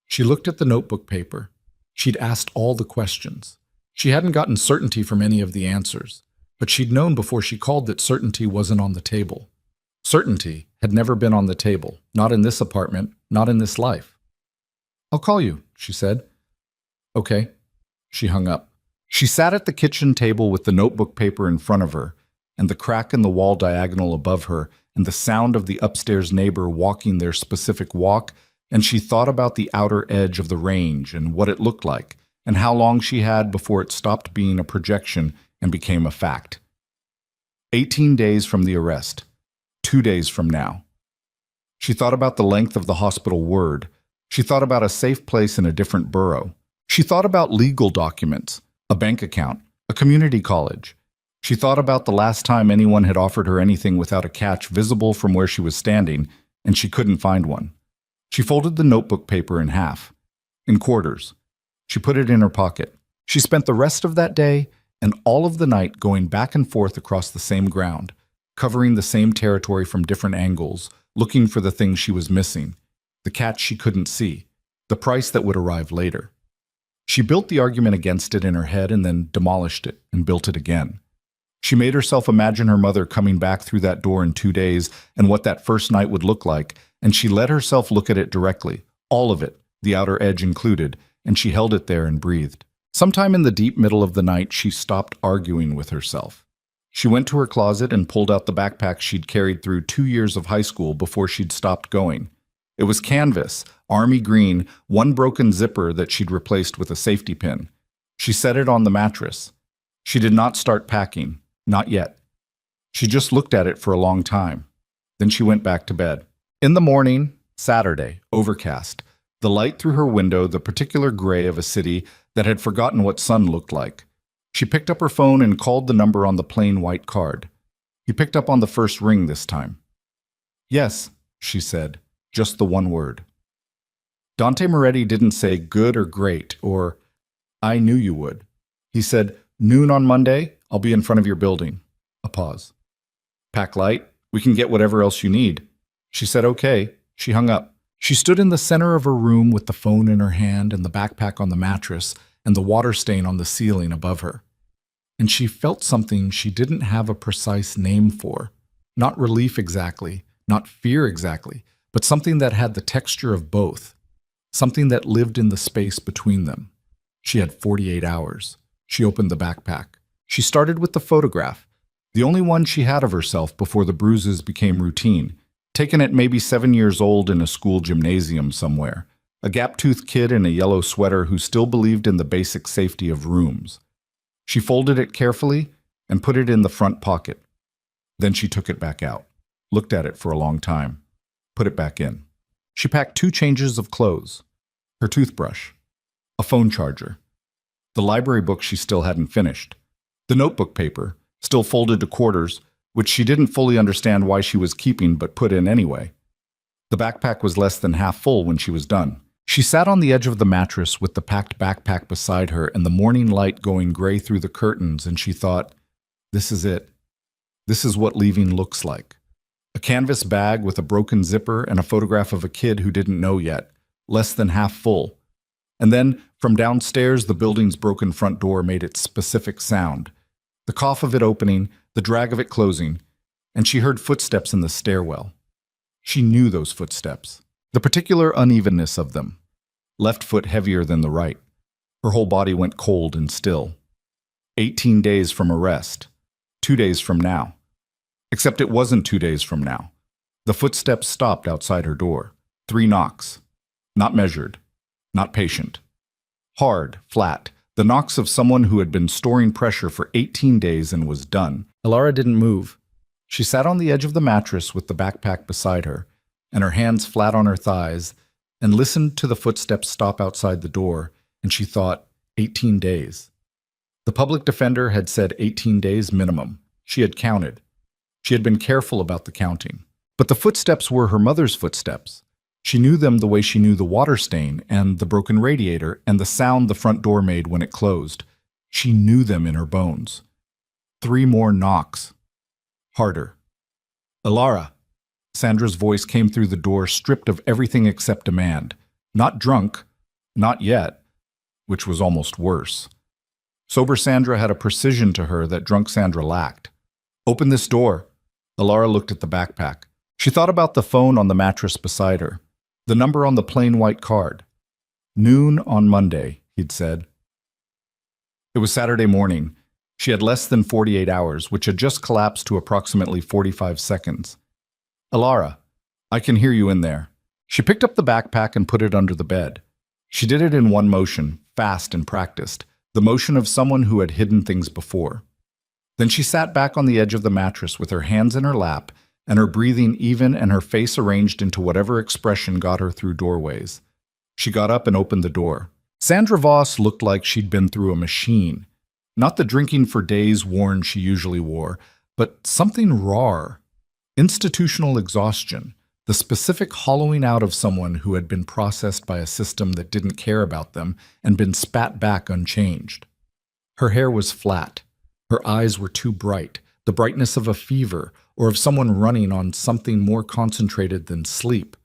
She looked at the notebook paper. She'd asked all the questions. She hadn't gotten certainty from any of the answers, but she'd known before she called that certainty wasn't on the table. Certainty had never been on the table, not in this apartment, not in this life. I'll call you, she said. Okay. She hung up. She sat at the kitchen table with the notebook paper in front of her, and the crack in the wall diagonal above her, and the sound of the upstairs neighbor walking their specific walk, and she thought about the outer edge of the range and what it looked like, and how long she had before it stopped being a projection and became a fact. 18 days from the arrest. 2 days from now. She thought about the length of the hospital word. She thought about a safe place in a different borough. She thought about legal documents, a bank account, a community college. She thought about the last time anyone had offered her anything without a catch visible from where she was standing, and she couldn't find one. She folded the notebook paper in half, in quarters. She put it in her pocket. She spent the rest of that day and all of the night going back and forth across the same ground, covering the same territory from different angles, looking for the things she was missing, the catch she couldn't see, the price that would arrive later. She built the argument against it in her head and then demolished it and built it again. She made herself imagine her mother coming back through that door in 2 days and what that first night would look like, and she let herself look at it directly, all of it, the outer edge included, and she held it there and breathed. Sometime in the deep middle of the night, she stopped arguing with herself. She went to her closet and pulled out the backpack she'd carried through 2 years of high school before she'd stopped going. It was canvas, army green, one broken zipper that she'd replaced with a safety pin. She set it on the mattress. She did not start packing, not yet. She just looked at it for a long time. Then she went back to bed. In the morning, Saturday, overcast, the light through her window, the particular gray of a city that had forgotten what sun looked like. She picked up her phone and called the number on the plain white card. He picked up on the first ring this time. "Yes," she said, just the one word. Dante Moretti didn't say good or great or I knew you would. He said, "Noon on Monday, I'll be in front of your building." A pause. "Pack light, we can get whatever else you need." She said okay. She hung up. She stood in the center of her room with the phone in her hand and the backpack on the mattress and the water stain on the ceiling above her. And she felt something she didn't have a precise name for. Not relief exactly, not fear exactly, but something that had the texture of both. Something that lived in the space between them. She had 48 hours. She opened the backpack. She started with the photograph, the only one she had of herself before the bruises became routine, taken at maybe 7 years old in a school gymnasium somewhere. A gap-toothed kid in a yellow sweater who still believed in the basic safety of rooms. She folded it carefully and put it in the front pocket. Then she took it back out, looked at it for a long time, put it back in. She packed 2 changes of clothes, her toothbrush, a phone charger, the library book she still hadn't finished, the notebook paper, still folded to quarters, which she didn't fully understand why she was keeping but put in anyway. The backpack was less than half full when she was done. She sat on the edge of the mattress with the packed backpack beside her and the morning light going gray through the curtains, and she thought, this is it. This is what leaving looks like. A canvas bag with a broken zipper and a photograph of a kid who didn't know yet, less than half full. And then, from downstairs, the building's broken front door made its specific sound. The cough of it opening, the drag of it closing, and she heard footsteps in the stairwell. She knew those footsteps, the particular unevenness of them. Left foot heavier than the right. Her whole body went cold and still. 18 days from arrest. 2 days from now. Except it wasn't 2 days from now. The footsteps stopped outside her door. 3 knocks. Not measured. Not patient. Hard, flat. The knocks of someone who had been storing pressure for 18 days and was done. Elara didn't move. She sat on the edge of the mattress with the backpack beside her, and her hands flat on her thighs, and listened to the footsteps stop outside the door, and she thought, 18 days. The public defender had said 18 days minimum. She had counted. She had been careful about the counting. But the footsteps were her mother's footsteps. She knew them the way she knew the water stain and the broken radiator and the sound the front door made when it closed. She knew them in her bones. 3 more knocks. Harder. Elara. Sandra's voice came through the door, stripped of everything except demand. Not drunk. Not yet. Which was almost worse. Sober Sandra had a precision to her that drunk Sandra lacked. Open this door. Elara looked at the backpack. She thought about the phone on the mattress beside her. The number on the plain white card. Noon on Monday, he'd said. It was Saturday morning. She had less than 48 hours, which had just collapsed to approximately 45 seconds. Alara, I can hear you in there. She picked up the backpack and put it under the bed. She did it in one motion, fast and practiced, the motion of someone who had hidden things before. Then she sat back on the edge of the mattress with her hands in her lap and her breathing even and her face arranged into whatever expression got her through doorways. She got up and opened the door. Sandra Voss looked like she'd been through a machine. Not the drinking for days worn she usually wore, but something raw. Institutional exhaustion, the specific hollowing out of someone who had been processed by a system that didn't care about them and been spat back unchanged. Her hair was flat. Her eyes were too bright, the brightness of a fever or of someone running on something more concentrated than sleep.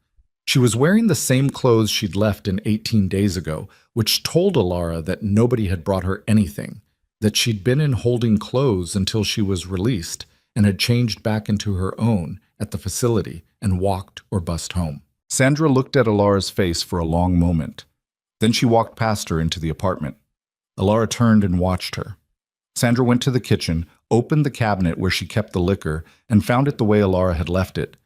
She was wearing the same clothes she'd left in 18 days ago, which told Alara that nobody had brought her anything, that she'd been in holding clothes until she was released and had changed back into her own at the facility and walked or bussed home. Sandra looked at Alara's face for a long moment. Then she walked past her into the apartment. Alara turned and watched her. Sandra went to the kitchen, opened the cabinet where she kept the liquor, and found it the way Alara had left it.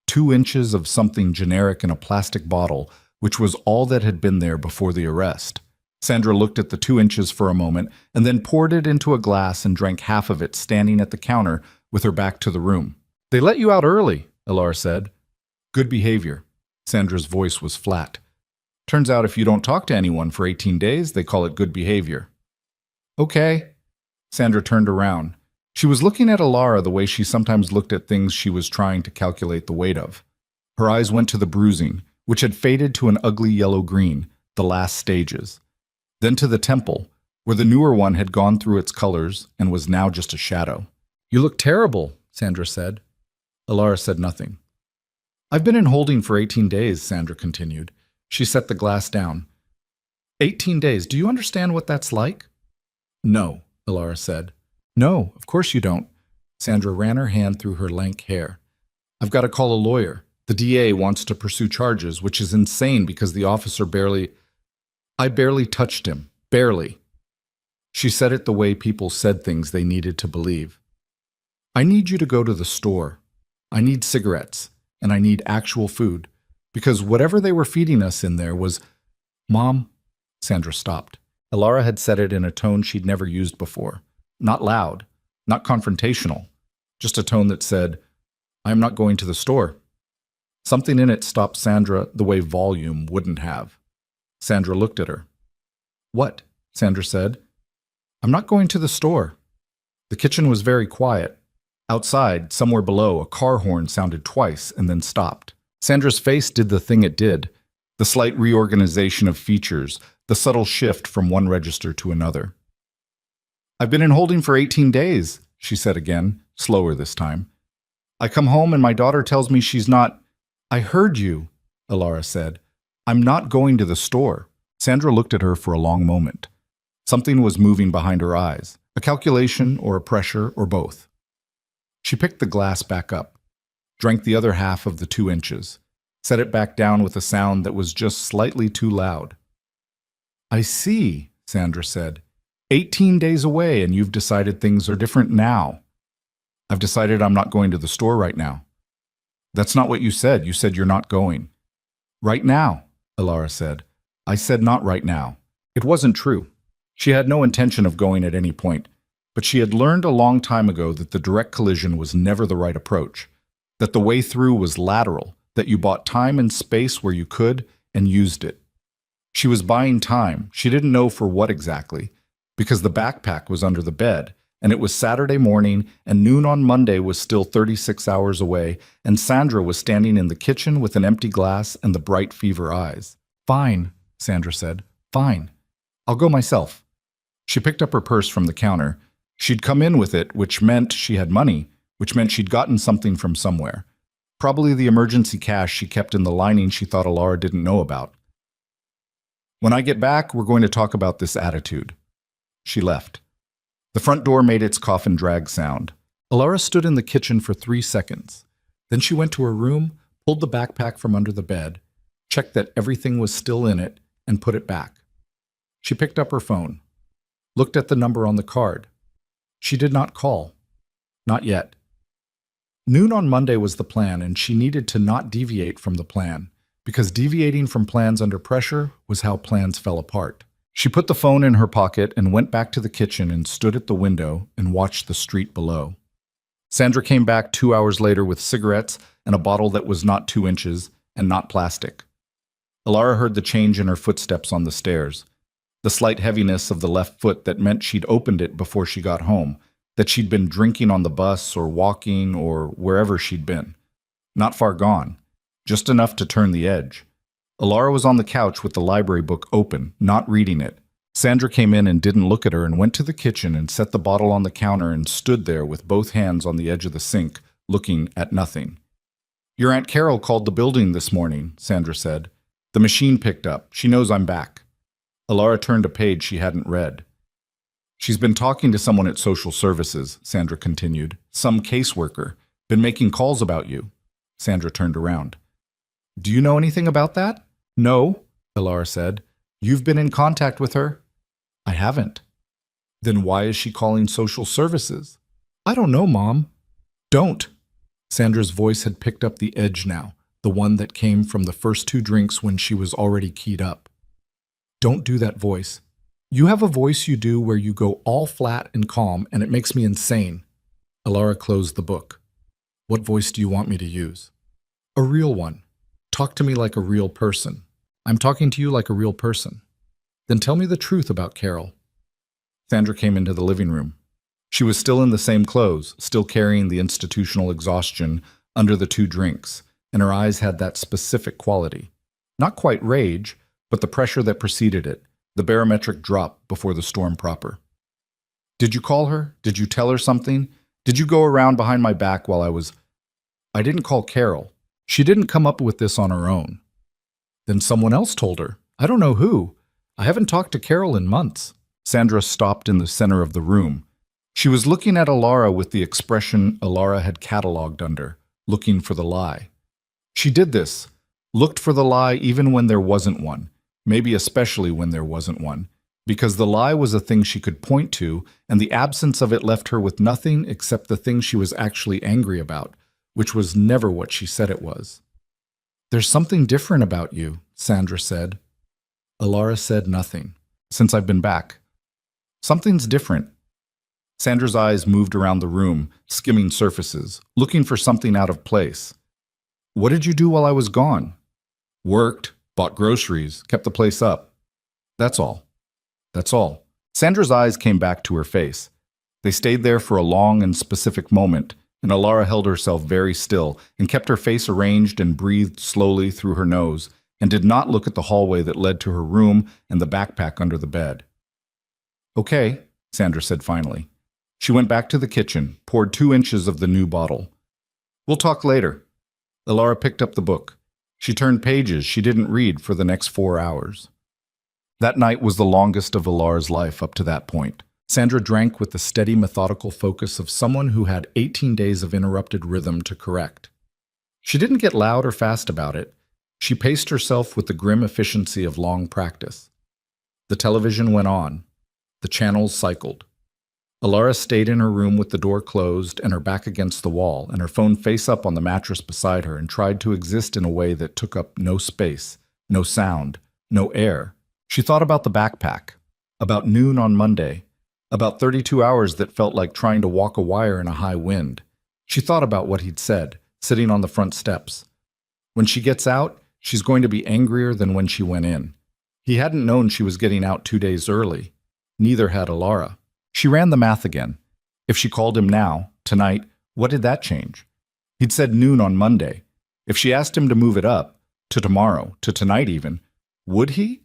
2 inches of something generic in a plastic bottle, which was all that had been there before the arrest. Sandra looked at the 2 inches for a moment and then poured it into a glass and drank half of it standing at the counter with her back to the room. They let you out early, Alara said. Good behavior. Sandra's voice was flat. Turns out if you don't talk to anyone for 18 days, they call it good behavior. Okay. Sandra turned around. She was looking at Alara the way she sometimes looked at things she was trying to calculate the weight of. Her eyes went to the bruising, which had faded to an ugly yellow-green, the last stages. Then to the temple, where the newer one had gone through its colors and was now just a shadow. You look terrible, Sandra said. Alara said nothing. I've been in holding for 18 days, Sandra continued. She set the glass down. 18 days, do you understand what that's like? No, Alara said. No, of course you don't. Sandra ran her hand through her lank hair. I've got to call a lawyer. The DA wants to pursue charges, which is insane because the officer I barely touched him. Barely. She said it the way people said things they needed to believe. I need you to go to the store. I need cigarettes, and I need actual food, because whatever they were feeding us in there was... Mom? Sandra stopped. Alara had said it in a tone she'd never used before. Not loud, not confrontational, just a tone that said, I'm not going to the store. Something in it stopped Sandra the way volume wouldn't have. Sandra looked at her. What? Sandra said. I'm not going to the store. The kitchen was very quiet. Outside, somewhere below, a car horn sounded twice and then stopped. Sandra's face did the thing it did, the slight reorganization of features, the subtle shift from one register to another. I've been in holding for 18 days, she said again, slower this time. I come home and my daughter tells me she's not... I heard you, Alara said. I'm not going to the store. Sandra looked at her for a long moment. Something was moving behind her eyes, a calculation or a pressure or both. She picked the glass back up, drank the other half of the 2 inches, set it back down with a sound that was just slightly too loud. I see, Sandra said. 18 days away and you've decided things are different now. I've decided I'm not going to the store right now. That's not what you said. You said you're not going. Right now, Alara said. I said not right now. It wasn't true. She had no intention of going at any point, but she had learned a long time ago that the direct collision was never the right approach, that the way through was lateral, that you bought time and space where you could and used it. She was buying time. She didn't know for what exactly, because the backpack was under the bed, and it was Saturday morning, and noon on Monday was still 36 hours away, and Sandra was standing in the kitchen with an empty glass and the bright fever eyes. Fine, Sandra said. Fine. I'll go myself. She picked up her purse from the counter. She'd come in with it, which meant she had money, which meant she'd gotten something from somewhere. Probably the emergency cash she kept in the lining she thought Alara didn't know about. When I get back, we're going to talk about this attitude. She left. The front door made its coffin drag sound. Alara stood in the kitchen for 3 seconds. Then she went to her room, pulled the backpack from under the bed, checked that everything was still in it, and put it back. She picked up her phone. looked at the number on the card. She did not call. Not yet. Noon on Monday was the plan, and she needed to not deviate from the plan, because deviating from plans under pressure was how plans fell apart. She put the phone in her pocket and went back to the kitchen and stood at the window and watched the street below. Sandra came back 2 hours later with cigarettes and a bottle that was not 2 inches and not plastic. Alara heard the change in her footsteps on the stairs, the slight heaviness of the left foot that meant she'd opened it before she got home, that she'd been drinking on the bus or walking or wherever she'd been. Not far gone, just enough to turn the edge. Alara was on the couch with the library book open, not reading it. Sandra came in and didn't look at her and went to the kitchen and set the bottle on the counter and stood there with both hands on the edge of the sink, looking at nothing. "Your Aunt Carol called the building this morning," Sandra said. "The machine picked up. She knows I'm back." Alara turned a page she hadn't read. "She's been talking to someone at social services," Sandra continued. "Some caseworker. Been making calls about you." Sandra turned around. "Do you know anything about that?" "No," Alara said. "You've been in contact with her?" "I haven't." "Then why is she calling social services?" "I don't know, Mom." "Don't." Sandra's voice had picked up the edge now, the one that came from the first 2 drinks when she was already keyed up. "Don't do that voice. You have a voice you do where you go all flat and calm, and it makes me insane." Alara closed the book. "What voice do you want me to use?" "A real one. Talk to me like a real person." "I'm talking to you like a real person." "Then tell me the truth about Carol." Sandra came into the living room. She was still in the same clothes, still carrying the institutional exhaustion under the 2 drinks, and her eyes had that specific quality. Not quite rage, but the pressure that preceded it, the barometric drop before the storm proper. "Did you call her? Did you tell her something? Did you go around behind my back while I was—" "I didn't call Carol. She didn't come up with this on her own." "Then someone else told her. I don't know who. I haven't talked to Carol in months." Sandra stopped in the center of the room. She was looking at Alara with the expression Alara had cataloged under, looking for the lie. She did this, looked for the lie even when there wasn't one, maybe especially when there wasn't one, because the lie was a thing she could point to, and the absence of it left her with nothing except the thing she was actually angry about, which was never what she said it was. "There's something different about you," Sandra said. Alara said nothing. "Since I've been back. Something's different." Sandra's eyes moved around the room, skimming surfaces, looking for something out of place. "What did you do while I was gone?" "Worked, bought groceries, kept the place up. That's all. That's all." Sandra's eyes came back to her face. They stayed there for a long and specific moment, and Alara held herself very still and kept her face arranged and breathed slowly through her nose and did not look at the hallway that led to her room and the backpack under the bed. "Okay," Sandra said finally. She went back to the kitchen, poured 2 inches of the new bottle. "We'll talk later." Alara picked up the book. She turned pages she didn't read for the next 4 hours. That night was the longest of Alara's life up to that point. Sandra drank with the steady, methodical focus of someone who had 18 days of interrupted rhythm to correct. She didn't get loud or fast about it. She paced herself with the grim efficiency of long practice. The television went on. The channels cycled. Alara stayed in her room with the door closed and her back against the wall and her phone face up on the mattress beside her and tried to exist in a way that took up no space, no sound, no air. She thought about the backpack, about noon on Monday, about 32 hours that felt like trying to walk a wire in a high wind. She thought about what he'd said, sitting on the front steps. When she gets out, she's going to be angrier than when she went in. He hadn't known she was getting out 2 days early. Neither had Alara. She ran the math again. If she called him now, tonight, what did that change? He'd said noon on Monday. If she asked him to move it up, to tomorrow, to tonight even, would he?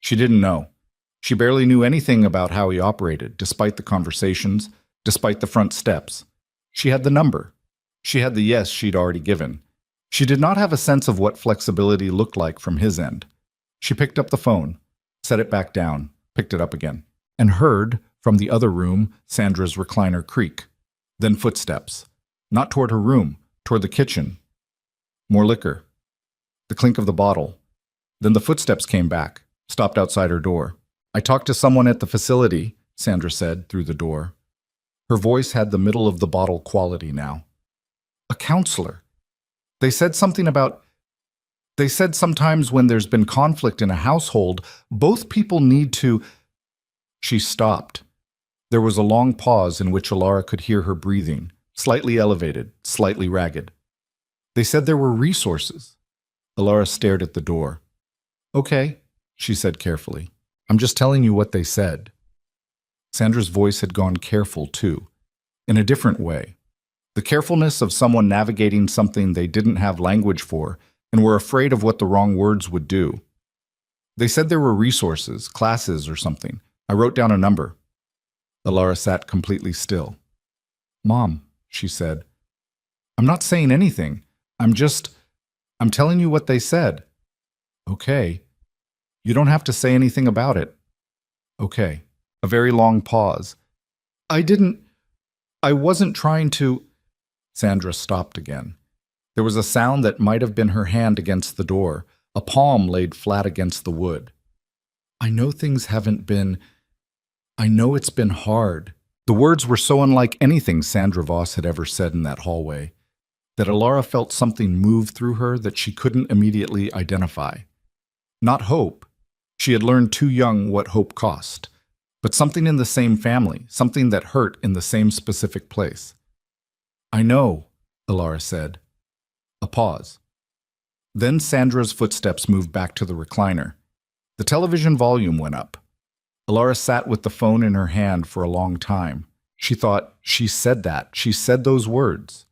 She didn't know. She barely knew anything about how he operated, despite the conversations, despite the front steps. She had the number. She had the yes she'd already given. She did not have a sense of what flexibility looked like from his end. She picked up the phone, set it back down, picked it up again, and heard, from the other room, Sandra's recliner creak. Then footsteps. Not toward her room, toward the kitchen. More liquor. The clink of the bottle. Then the footsteps came back, stopped outside her door. "I talked to someone at the facility," Sandra said through the door. Her voice had the middle of the bottle quality now. A counselor. They said something about They said sometimes when there's been conflict in a household, both people need to. She stopped. There was a long pause in which Alara could hear her breathing, slightly elevated, slightly ragged. They said there were resources. Alara stared at the door. Okay, she said carefully. I'm just telling you what they said. Sandra's voice had gone careful, too, in a different way. The carefulness of someone navigating something they didn't have language for and were afraid of what the wrong words would do. They said there were resources, classes or something. I wrote down a number. Alara sat completely still. Mom, she said, I'm not saying anything. I'm telling you what they said. Okay. You don't have to say anything about it. Okay. A very long pause. I wasn't trying to. Sandra stopped again. There was a sound that might have been her hand against the door, a palm laid flat against the wood. I know things haven't been. I know it's been hard. The words were so unlike anything Sandra Voss had ever said in that hallway, that Alara felt something move through her that she couldn't immediately identify. Not hope. She had learned too young what hope cost. But something in the same family, something that hurt in the same specific place. I know, Alara said. A pause. Then Sandra's footsteps moved back to the recliner. The television volume went up. Alara sat with the phone in her hand for a long time. She thought, she said that. She said those words.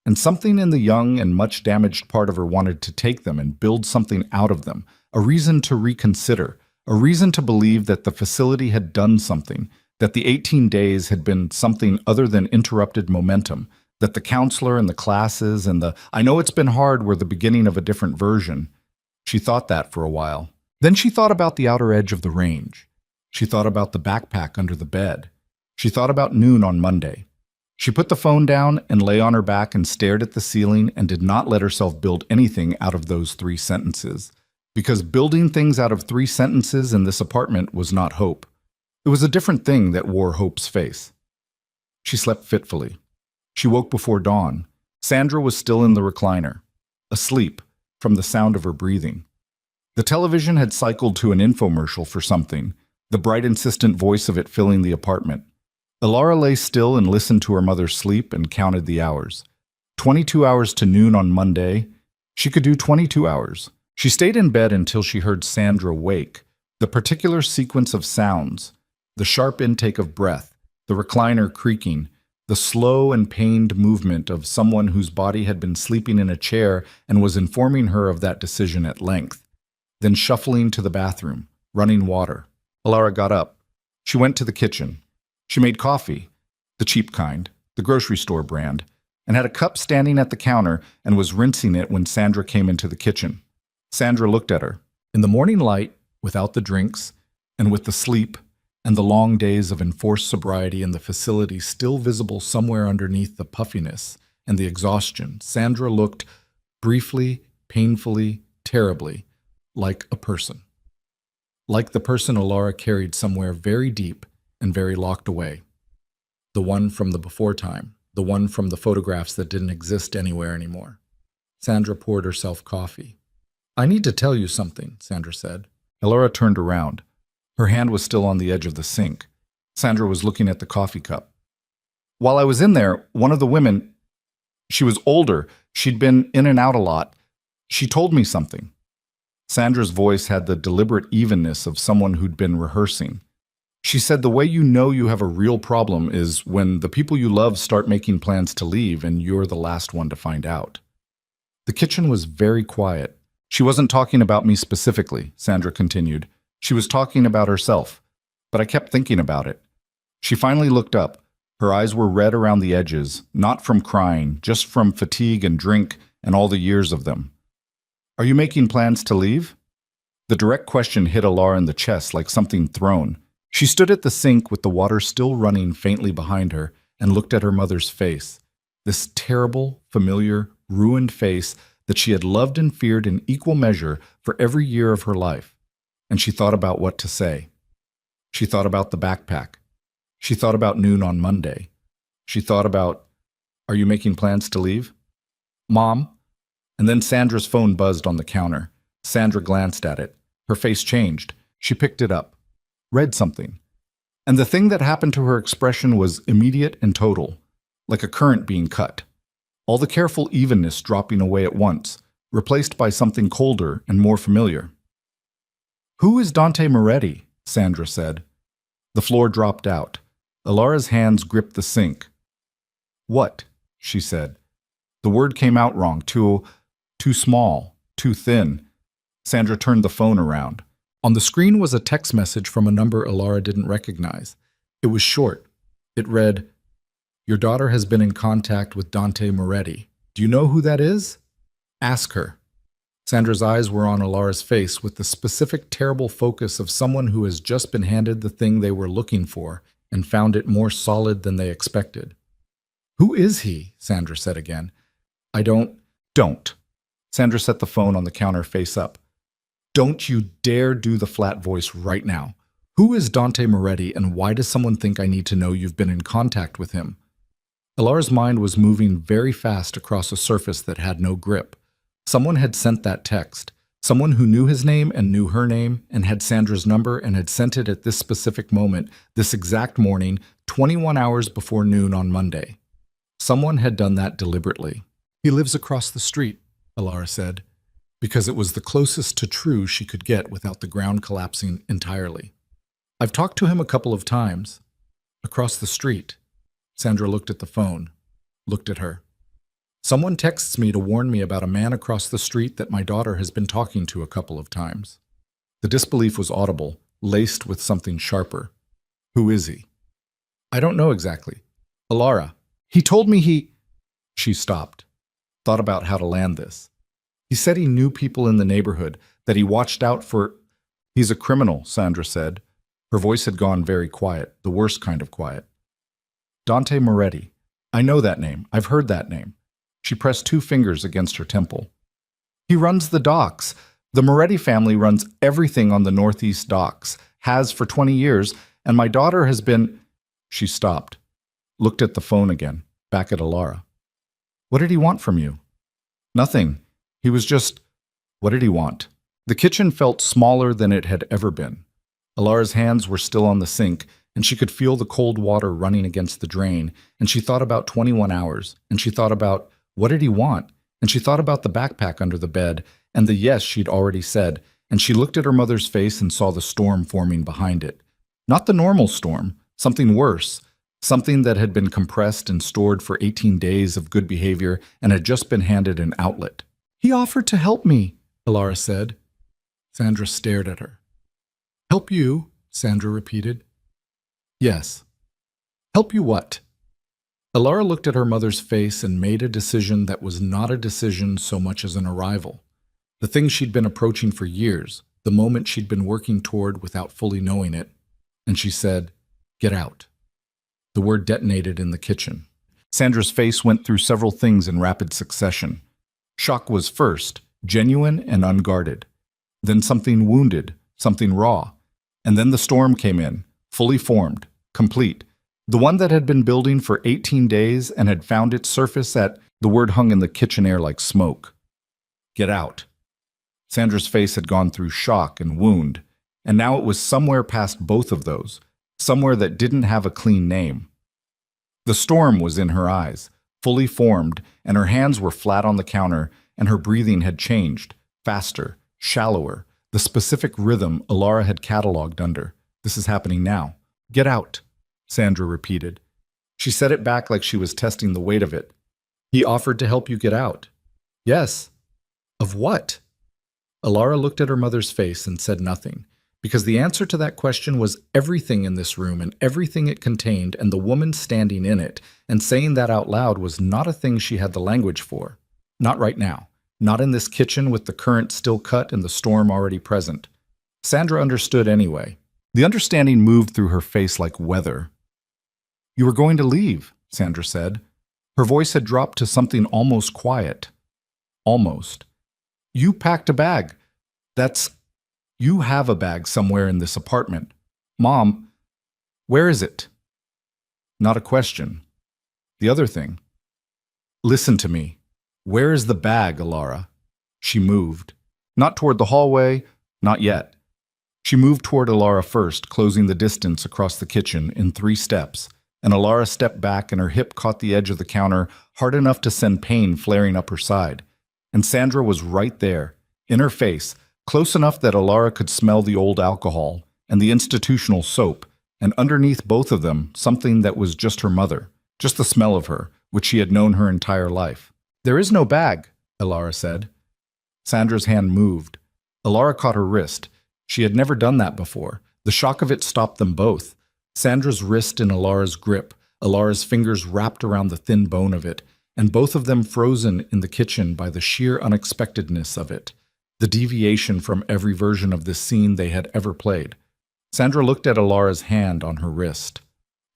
And something in the young and much damaged part of her wanted to take them and build something out of them, a reason to reconsider, a reason to believe that the facility had done something, that the 18 days had been something other than interrupted momentum, that the counselor and the classes and the I know it's been hard were the beginning of a different version. She thought that for a while. Then she thought about the outer edge of the range. She thought about the backpack under the bed. She thought about noon on Monday. She put the phone down and lay on her back and stared at the ceiling and did not let herself build anything out of those 3 sentences. Because building things out of 3 sentences in this apartment was not hope. It was a different thing that wore Hope's face. She slept fitfully. She woke before dawn. Sandra was still in the recliner, asleep from the sound of her breathing. The television had cycled to an infomercial for something, the bright, insistent voice of it filling the apartment. Alara lay still and listened to her mother sleep and counted the hours. 22 hours to noon on Monday. She could do 22 hours. She stayed in bed until she heard Sandra wake. The particular sequence of sounds, the sharp intake of breath, the recliner creaking, the slow and pained movement of someone whose body had been sleeping in a chair and was informing her of that decision at length. Then shuffling to the bathroom, running water. Alara got up. She went to the kitchen. She made coffee, the cheap kind, the grocery store brand, and had a cup standing at the counter and was rinsing it when Sandra came into the kitchen. Sandra looked at her. In the morning light, without the drinks, and with the sleep, and the long days of enforced sobriety in the facility still visible somewhere underneath the puffiness and the exhaustion, Sandra looked briefly, painfully, terribly like a person. Like the person Alara carried somewhere very deep and very locked away. The one from the before time, the one from the photographs that didn't exist anywhere anymore. Sandra poured herself coffee. I need to tell you something, Sandra said. Alara turned around. Her hand was still on the edge of the sink. Sandra was looking at the coffee cup. While I was in there, one of the women, she was older, she'd been in and out a lot, she told me something. Sandra's voice had the deliberate evenness of someone who'd been rehearsing. She said the way you know you have a real problem is when the people you love start making plans to leave and you're the last one to find out. The kitchen was very quiet. She wasn't talking about me specifically, Sandra continued. She was talking about herself, but I kept thinking about it. She finally looked up. Her eyes were red around the edges, not from crying, just from fatigue and drink and all the years of them. Are you making plans to leave? The direct question hit Alara in the chest like something thrown. She stood at the sink with the water still running faintly behind her and looked at her mother's face. This terrible, familiar, ruined face that she had loved and feared in equal measure for every year of her life. And she thought about what to say. She thought about the backpack. She thought about noon on Monday. She thought about, are you making plans to leave? Mom? And then Sandra's phone buzzed on the counter. Sandra glanced at it. Her face changed. She picked it up, read something. And the thing that happened to her expression was immediate and total, like a current being cut. All the careful evenness dropping away at once, replaced by something colder and more familiar. Who is Dante Moretti? Sandra said. The floor dropped out. Alara's hands gripped the sink. What? She said. The word came out wrong, too small, too thin. Sandra turned the phone around. On the screen was a text message from a number Alara didn't recognize. It was short. It read, "Your daughter has been in contact with Dante Moretti. Do you know who that is? Ask her." Sandra's eyes were on Alara's face with the specific terrible focus of someone who has just been handed the thing they were looking for and found it more solid than they expected. "Who is he?" Sandra said again. Don't. Sandra set the phone on the counter face up. Don't you dare do the flat voice right now. Who is Dante Moretti and why does someone think I need to know you've been in contact with him? Alara's mind was moving very fast across a surface that had no grip. Someone had sent that text. Someone who knew his name and knew her name and had Sandra's number and had sent it at this specific moment, this exact morning, 21 hours before noon on Monday. Someone had done that deliberately. He lives across the street, Alara said, because it was the closest to true she could get without the ground collapsing entirely. I've talked to him a couple of times. Across the street. Sandra looked at the phone, looked at her. Someone texts me to warn me about a man across the street that my daughter has been talking to a couple of times. The disbelief was audible, laced with something sharper. Who is he? I don't know exactly. Alara. He told me he... She stopped, thought about how to land this. He said he knew people in the neighborhood, that he watched out for... He's a criminal, Sandra said. Her voice had gone very quiet, the worst kind of quiet. Dante Moretti. I know that name. I've heard that name. She pressed 2 fingers against her temple. He runs the docks. The Moretti family runs everything on the Northeast docks, has for 20 years, and my daughter has been... She stopped, looked at the phone again, back at Alara. What did he want from you? Nothing. He was just... What did he want? The kitchen felt smaller than it had ever been. Alara's hands were still on the sink, and she could feel the cold water running against the drain, and she thought about 21 hours, and she thought about, what did he want? And she thought about the backpack under the bed, and the yes she'd already said, and she looked at her mother's face and saw the storm forming behind it. Not the normal storm, something worse, something that had been compressed and stored for 18 days of good behavior and had just been handed an outlet. He offered to help me, Alara said. Sandra stared at her. Help you, Sandra repeated. Yes. Help you what? Alara looked at her mother's face and made a decision that was not a decision so much as an arrival. The thing she'd been approaching for years, the moment she'd been working toward without fully knowing it. And she said, get out. The word detonated in the kitchen. Sandra's face went through several things in rapid succession. Shock was first, genuine and unguarded. Then something wounded, something raw. And then the storm came in, fully formed, complete. The one that had been building for 18 days and had found its surface at... The word hung in the kitchen air like smoke. Get out. Sandra's face had gone through shock and wound, and now it was somewhere past both of those, somewhere that didn't have a clean name. The storm was in her eyes, fully formed, and her hands were flat on the counter, and her breathing had changed, faster, shallower, the specific rhythm Alara had cataloged under. This is happening now. Get out, Sandra repeated. She said it back like she was testing the weight of it. He offered to help you get out. Yes. Of what? Alara looked at her mother's face and said nothing, because the answer to that question was everything in this room and everything it contained, and the woman standing in it, and saying that out loud was not a thing she had the language for. Not right now. Not in this kitchen with the current still cut and the storm already present. Sandra understood anyway. The understanding moved through her face like weather. You were going to leave, Sandra said. Her voice had dropped to something almost quiet. Almost. You packed a bag. You have a bag somewhere in this apartment. Mom, where is it? Not a question. The other thing. Listen to me. Where is the bag, Alara? She moved. Not toward the hallway, not yet. She moved toward Alara first, closing the distance across the kitchen in 3 steps, and Alara stepped back and her hip caught the edge of the counter hard enough to send pain flaring up her side. And Sandra was right there, in her face, close enough that Alara could smell the old alcohol and the institutional soap, and underneath both of them, something that was just her mother, just the smell of her, which she had known her entire life. There is no bag, Alara said. Sandra's hand moved. Alara caught her wrist. She had never done that before. The shock of it stopped them both. Sandra's wrist in Alara's grip, Alara's fingers wrapped around the thin bone of it, and both of them frozen in the kitchen by the sheer unexpectedness of it, the deviation from every version of this scene they had ever played. Sandra looked at Alara's hand on her wrist,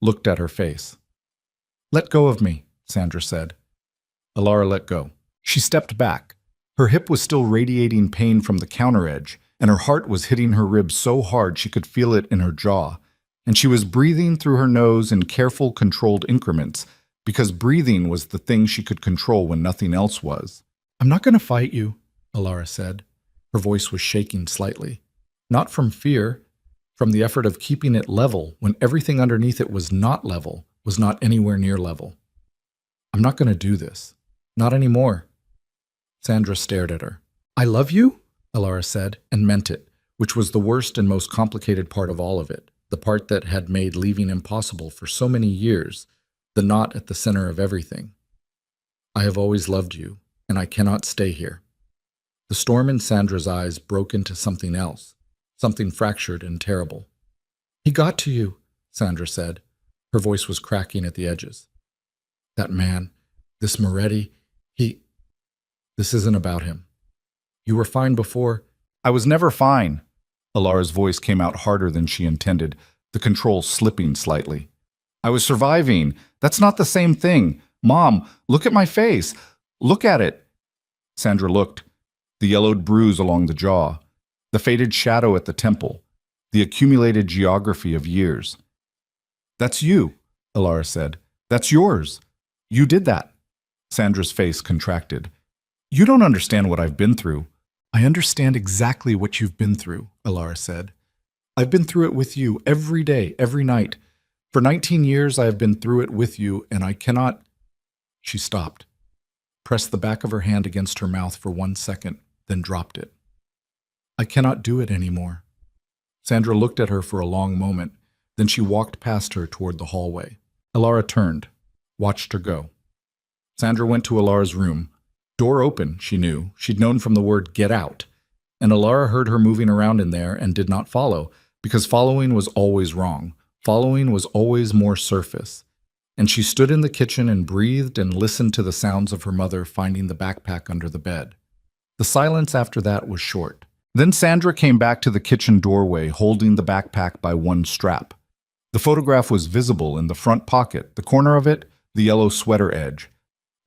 looked at her face. "Let go of me," Sandra said. Alara let go. She stepped back. Her hip was still radiating pain from the counter edge, and her heart was hitting her ribs so hard she could feel it in her jaw. And she was breathing through her nose in careful, controlled increments, because breathing was the thing she could control when nothing else was. "I'm not going to fight you," Alara said. Her voice was shaking slightly. Not from fear, from the effort of keeping it level when everything underneath it was not level, was not anywhere near level. "I'm not going to do this. Not anymore." Sandra stared at her. "I love you?" Alara said, and meant it, which was the worst and most complicated part of all of it, the part that had made leaving impossible for so many years, the knot at the center of everything. "I have always loved you, and I cannot stay here." The storm in Sandra's eyes broke into something else, something fractured and terrible. "He got to you," Sandra said. Her voice was cracking at the edges. "That man, this Moretti, this isn't about him. You were fine before." "I was never fine." Alara's voice came out harder than she intended, the control slipping slightly. "I was surviving. That's not the same thing. Mom, look at my face. Look at it." Sandra looked. The yellowed bruise along the jaw, the faded shadow at the temple, the accumulated geography of years. "That's you," Alara said. "That's yours. You did that." Sandra's face contracted. "You don't understand what I've been through." "I understand exactly what you've been through," Alara said. "I've been through it with you every day, every night. For 19 years I have been through it with you, and I cannot—" She stopped, pressed the back of her hand against her mouth for 1 second, then dropped it. "I cannot do it anymore." Sandra looked at her for a long moment, then she walked past her toward the hallway. Alara turned, watched her go. Sandra went to Alara's room. Door open, she knew. She'd known from the word "get out." And Alara heard her moving around in there and did not follow, because following was always wrong. Following was always more surface. And she stood in the kitchen and breathed and listened to the sounds of her mother finding the backpack under the bed. The silence after that was short. Then Sandra came back to the kitchen doorway, holding the backpack by one strap. The photograph was visible in the front pocket, the corner of it, the yellow sweater edge.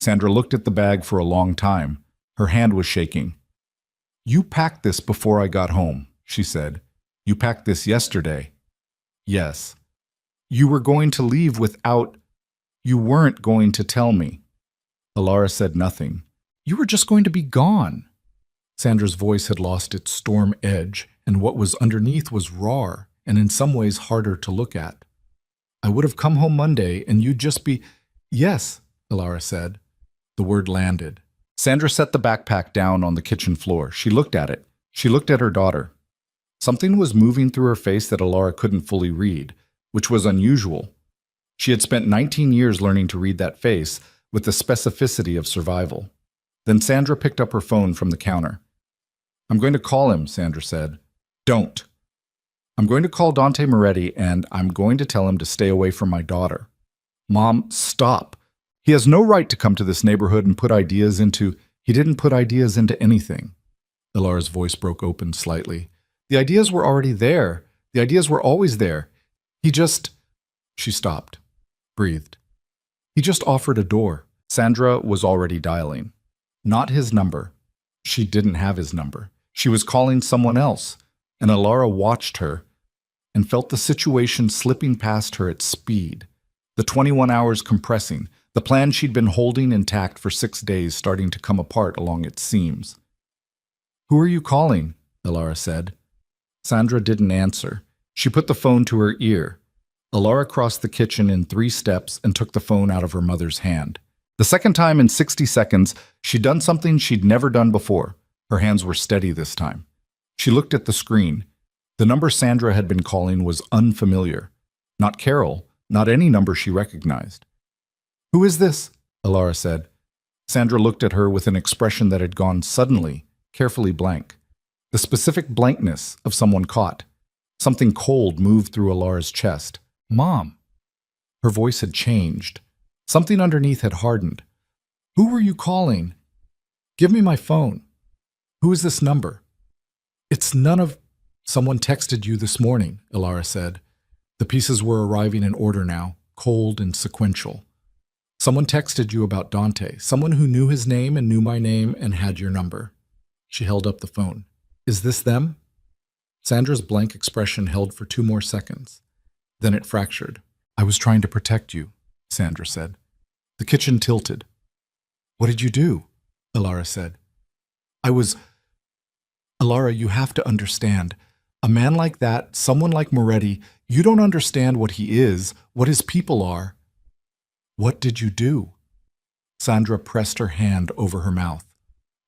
Sandra looked at the bag for a long time. Her hand was shaking. "You packed this before I got home," she said. "You packed this yesterday." "Yes." "You were going to leave without... You weren't going to tell me." Alara said nothing. "You were just going to be gone." Sandra's voice had lost its storm edge, and what was underneath was raw, and in some ways harder to look at. "I would have come home Monday, and you'd just be..." "Yes," Alara said. The word landed. Sandra set the backpack down on the kitchen floor. She looked at it. She looked at her daughter. Something was moving through her face that Alara couldn't fully read, which was unusual. She had spent 19 years learning to read that face with the specificity of survival. Then Sandra picked up her phone from the counter. "I'm going to call him," Sandra said. "Don't." "I'm going to call Dante Moretti, and I'm going to tell him to stay away from my daughter." "Mom, stop. He has no right to come to this neighborhood and put ideas into..." "He didn't put ideas into anything." Alara's voice broke open slightly. "The ideas were already there. The ideas were always there. He just..." She stopped, breathed. "He just offered a door." Sandra was already dialing. Not his number. She didn't have his number. She was calling someone else, and Alara watched her and felt the situation slipping past her at speed. The 21 hours compressing, the plan she'd been holding intact for 6 days starting to come apart along its seams. "Who are you calling?" Alara said. Sandra didn't answer. She put the phone to her ear. Alara crossed the kitchen in 3 steps and took the phone out of her mother's hand. The second time in 60 seconds, she'd done something she'd never done before. Her hands were steady this time. She looked at the screen. The number Sandra had been calling was unfamiliar. Not Carol, not any number she recognized. "Who is this?" Alara said. Sandra looked at her with an expression that had gone suddenly, carefully blank. The specific blankness of someone caught. Something cold moved through Alara's chest. "Mom." Her voice had changed. Something underneath had hardened. "Who were you calling? Give me my phone. Who is this number?" "It's none of—" "Someone texted you this morning," Alara said. The pieces were arriving in order now, cold and sequential. "Someone texted you about Dante, someone who knew his name and knew my name and had your number." She held up the phone. "Is this them?" Sandra's blank expression held for 2 more seconds. Then it fractured. "I was trying to protect you," Sandra said. The kitchen tilted. "What did you do?" Alara said. Alara, you have to understand. A man like that, someone like Moretti, you don't understand what he is, what his people are." "What did you do?" Sandra pressed her hand over her mouth.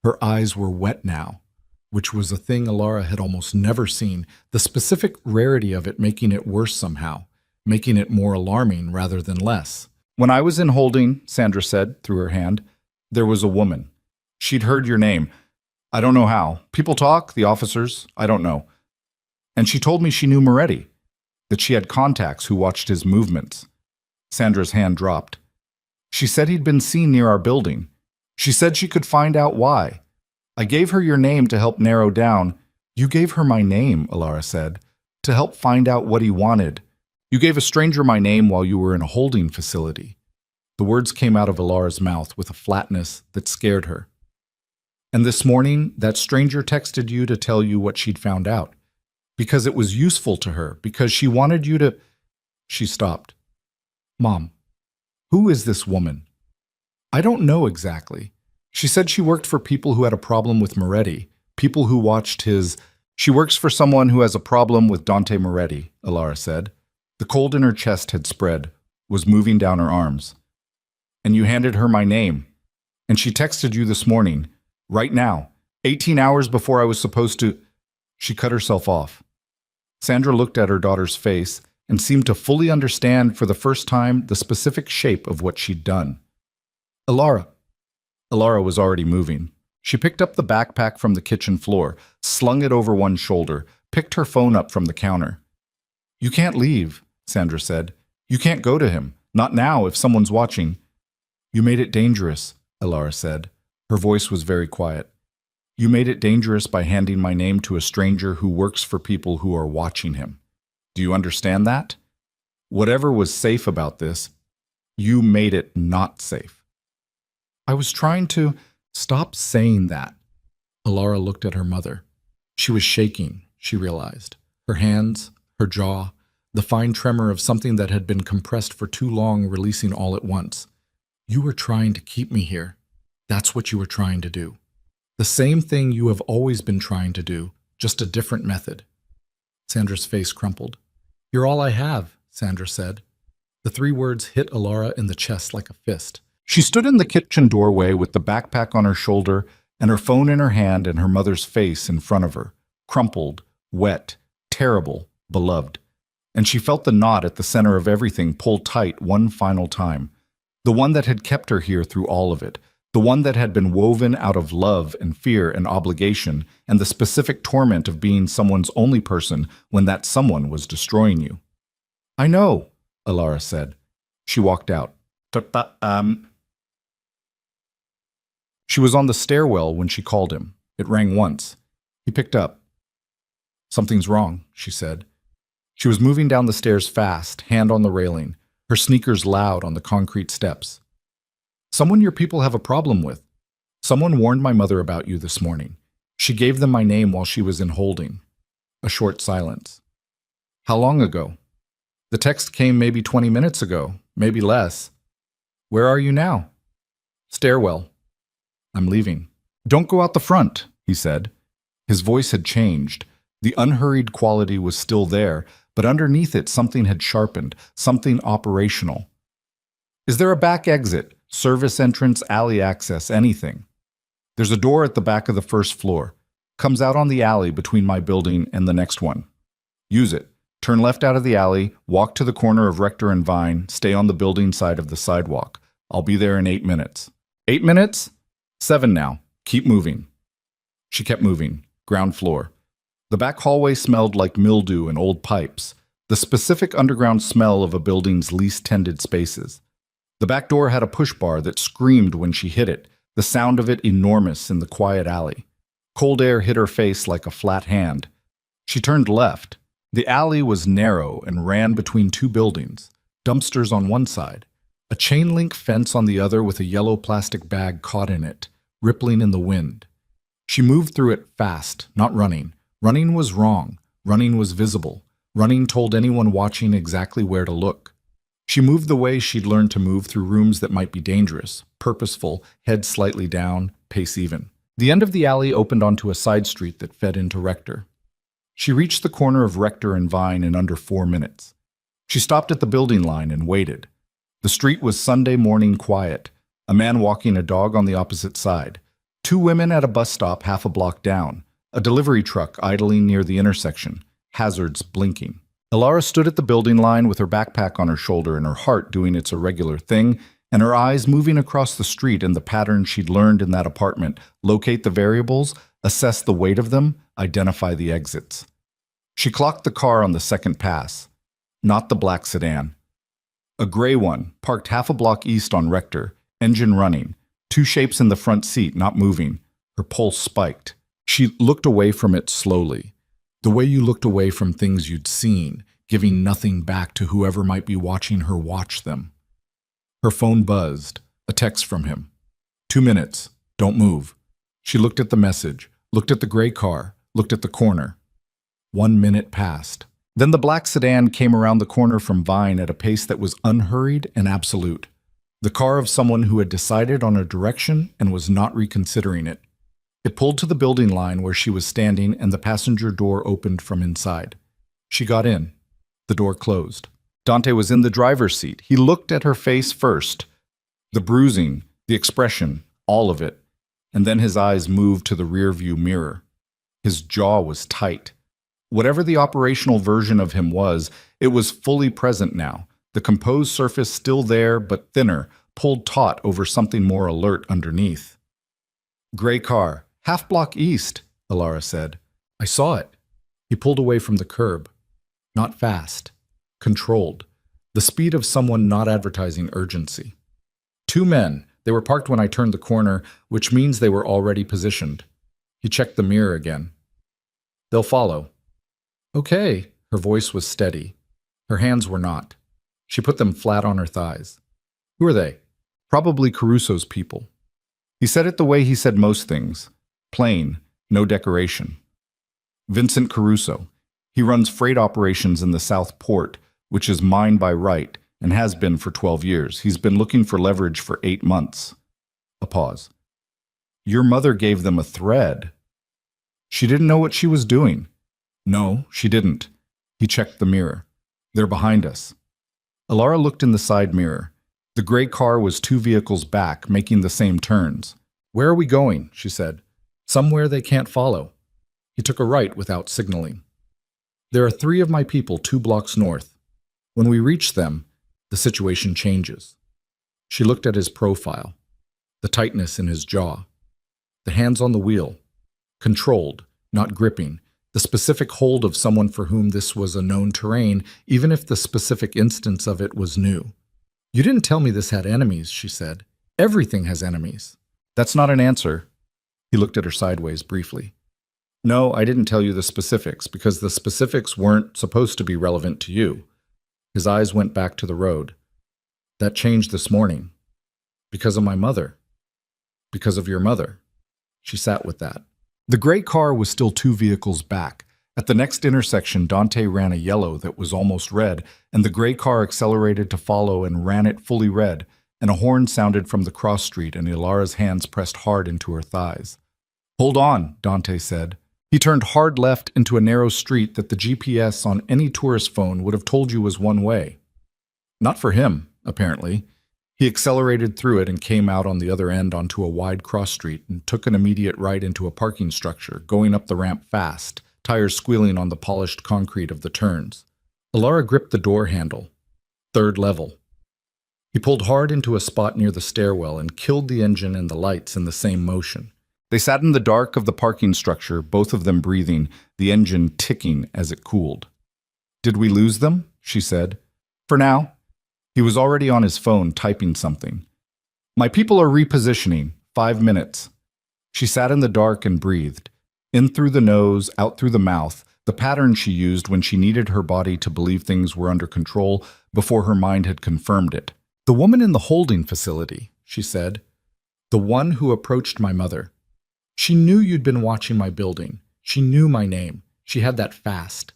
Her eyes were wet now, which was a thing Alara had almost never seen, the specific rarity of it making it worse somehow, making it more alarming rather than less. "When I was in holding," Sandra said through her hand, "there was a woman. She'd heard your name. I don't know how. People talk, the officers, I don't know. And she told me she knew Moretti, that she had contacts who watched his movements." Sandra's hand dropped. "She said he'd been seen near our building. She said she could find out why. I gave her your name to help narrow down—" "You gave her my name," Alara said, "to help find out what he wanted. You gave a stranger my name while you were in a holding facility." The words came out of Alara's mouth with a flatness that scared her. "And this morning, that stranger texted you to tell you what she'd found out. Because it was useful to her, because she wanted you to—" She stopped. "Mom, who is this woman?" "I don't know exactly. She said she worked for people who had a problem with Moretti, people who watched his—" "She works for someone who has a problem with Dante Moretti," Alara said. The cold in her chest had spread, was moving down her arms. "And you handed her my name. And she texted you this morning, right now, 18 hours before I was supposed to—" She cut herself off. Sandra looked at her daughter's face and seemed to fully understand for the first time the specific shape of what she'd done. "Alara." Alara was already moving. She picked up the backpack from the kitchen floor, slung it over one shoulder, picked her phone up from the counter. "You can't leave," Sandra said. "You can't go to him. Not now, if someone's watching." "You made it dangerous," Alara said. Her voice was very quiet. "You made it dangerous by handing my name to a stranger who works for people who are watching him. Do you understand that? Whatever was safe about this, you made it not safe." "I was trying to—" "Stop saying that." Alara looked at her mother. She was shaking, she realized. Her hands, her jaw, the fine tremor of something that had been compressed for too long releasing all at once. "You were trying to keep me here. That's what you were trying to do. The same thing you have always been trying to do, just a different method." Sandra's face crumpled. "You're all I have," Sandra said. The 3 words hit Alara in the chest like a fist. She stood in the kitchen doorway with the backpack on her shoulder and her phone in her hand and her mother's face in front of her, crumpled, wet, terrible, beloved. And she felt the knot at the center of everything pull tight one final time, the one that had kept her here through all of it, the one that had been woven out of love and fear and obligation and the specific torment of being someone's only person when that someone was destroying you. "I know," Alara said. She walked out. She was on the stairwell when she called him. It rang once. He picked up. "Something's wrong," she said. She was moving down the stairs fast, hand on the railing, her sneakers loud on the concrete steps. "Someone your people have a problem with. Someone warned my mother about you this morning. She gave them my name while she was in holding." A short silence. "How long ago?" "The text came maybe 20 minutes ago," maybe less. Where are you now? Stairwell. I'm leaving. Don't go out the front, he said. His voice had changed. The unhurried quality was still there, but underneath it something had sharpened, something operational. Is there a back exit, service entrance, alley access, anything? There's a door at the back of the first floor. Comes out on the alley between my building and the next one. Use it. Turn left out of the alley, walk to the corner of Rector and Vine, stay on the building side of the sidewalk. I'll be there in 8 minutes. 8 minutes? 7 now. Keep moving. She kept moving. Ground floor. The back hallway smelled like mildew and old pipes, the specific underground smell of a building's least tended spaces. The back door had a push bar that screamed when she hit it, the sound of it enormous in the quiet alley. Cold air hit her face like a flat hand. She turned left. The alley was narrow and ran between 2 buildings, dumpsters on one side, a chain-link fence on the other with a yellow plastic bag caught in it, rippling in the wind. She moved through it fast, not running. Running was wrong. Running was visible. Running told anyone watching exactly where to look. She moved the way she'd learned to move through rooms that might be dangerous, purposeful, head slightly down, pace even. The end of the alley opened onto a side street that fed into Rector. She reached the corner of Rector and Vine in under 4 minutes. She stopped at the building line and waited. The street was Sunday morning quiet, a man walking a dog on the opposite side, 2 women at a bus stop half a block down, a delivery truck idling near the intersection, hazards blinking. Elara stood at the building line with her backpack on her shoulder and her heart doing its irregular thing, and her eyes moving across the street in the pattern she'd learned in that apartment, locate the variables, assess the weight of them, identify the exits. She clocked the car on the second pass. Not the black sedan. A gray one, parked half a block east on Rector, engine running, 2 shapes in the front seat not moving. Her pulse spiked. She looked away from it slowly, the way you looked away from things you'd seen, giving nothing back to whoever might be watching her watch them. Her phone buzzed, a text from him. 2 minutes, don't move. She looked at the message, looked at the gray car, looked at the corner. 1 minute passed. Then the black sedan came around the corner from Vine at a pace that was unhurried and absolute. The car of someone who had decided on a direction and was not reconsidering it. It pulled to the building line where she was standing and the passenger door opened from inside. She got in. The door closed. Dante was in the driver's seat. He looked at her face first. The bruising, the expression, all of it. And then his eyes moved to the rearview mirror. His jaw was tight. Whatever the operational version of him was, it was fully present now. The composed surface still there, but thinner, pulled taut over something more alert underneath. Gray car, half block east, Elara said. I saw it. He pulled away from the curb. Not fast. Controlled. The speed of someone not advertising urgency. 2 men. They were parked when I turned the corner, which means they were already positioned. He checked the mirror again. They'll follow. Okay. Her voice was steady. Her hands were not. She put them flat on her thighs. Who are they? Probably Caruso's people. He said it the way he said most things. Plain, no decoration. Vincent Caruso. He runs freight operations in the South Port, which is mine by right, and has been for 12 years. He's been looking for leverage for 8 months. A pause. Your mother gave them a thread. She didn't know what she was doing. No, she didn't. He checked the mirror. They're behind us. Elara looked in the side mirror. The gray car was 2 vehicles back, making the same turns. Where are we going? She said. Somewhere they can't follow. He took a right without signaling. There are 3 of my people 2 blocks north. When we reach them, the situation changes. She looked at his profile, the tightness in his jaw, the hands on the wheel, controlled, not gripping, the specific hold of someone for whom this was a known terrain, even if the specific instance of it was new. You didn't tell me this had enemies, she said. Everything has enemies. That's not an answer. He looked at her sideways briefly. No, I didn't tell you the specifics, because the specifics weren't supposed to be relevant to you. His eyes went back to the road. That changed this morning. Because of my mother. Because of your mother. She sat with that. The gray car was still 2 vehicles back, At the next intersection, Dante ran a yellow that was almost red, and the gray car accelerated to follow and ran it fully red, and a horn sounded from the cross street, and Ilara's hands pressed hard into her thighs. "Hold on," Dante said. He turned hard left into a narrow street that the GPS on any tourist phone would have told you was one way. Not for him, apparently. He accelerated through it and came out on the other end onto a wide cross street and took an immediate right into a parking structure, going up the ramp fast, tires squealing on the polished concrete of the turns. Ilara gripped the door handle. 3rd level. He pulled hard into a spot near the stairwell and killed the engine and the lights in the same motion. They sat in the dark of the parking structure, both of them breathing, the engine ticking as it cooled. "Did we lose them?" she said. "For now." He was already on his phone typing something. "My people are repositioning. 5 minutes." She sat in the dark and breathed. In through the nose, out through the mouth, the pattern she used when she needed her body to believe things were under control before her mind had confirmed it. "The woman in the holding facility," she said. "The one who approached my mother. She knew you'd been watching my building. She knew my name. She had that fast."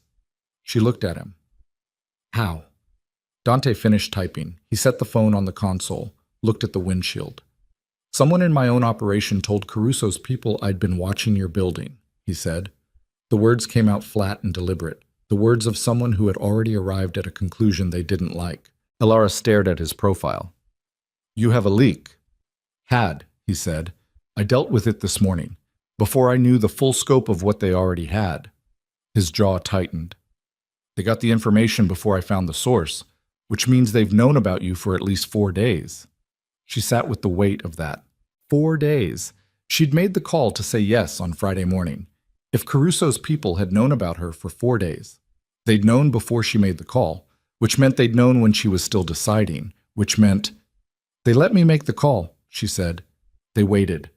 She looked at him. "How?" Dante finished typing. He set the phone on the console, looked at the windshield. "Someone in my own operation told Caruso's people I'd been watching your building," he said. The words came out flat and deliberate, the words of someone who had already arrived at a conclusion they didn't like. Ilara stared at his profile. "You have a leak." "Had," he said. "I dealt with it this morning, before I knew the full scope of what they already had." His jaw tightened. "They got the information before I found the source, which means they've known about you for at least 4 days. She sat with the weight of that. 4 days. She'd made the call to say yes on Friday morning. If Caruso's people had known about her for 4 days, they'd known before she made the call, which meant they'd known when she was still deciding, which meant, "They let me make the call," she said. "They waited.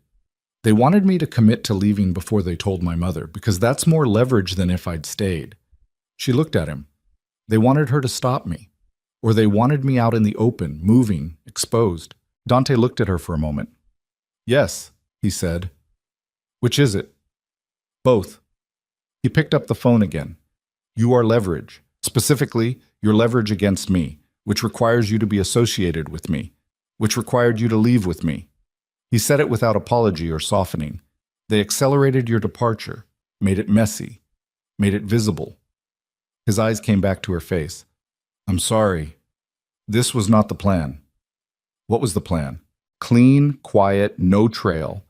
They wanted me to commit to leaving before they told my mother, because that's more leverage than if I'd stayed." She looked at him. "They wanted her to stop me. Or they wanted me out in the open, moving, exposed." Dante looked at her for a moment. "Yes," he said. "Which is it?" "Both." He picked up the phone again. "You are leverage. Specifically, you're leverage against me, which requires you to be associated with me, which required you to leave with me." He said it without apology or softening. "They accelerated your departure, made it messy, made it visible." His eyes came back to her face. "I'm sorry. This was not the plan." "What was the plan?" "Clean, quiet, no trail.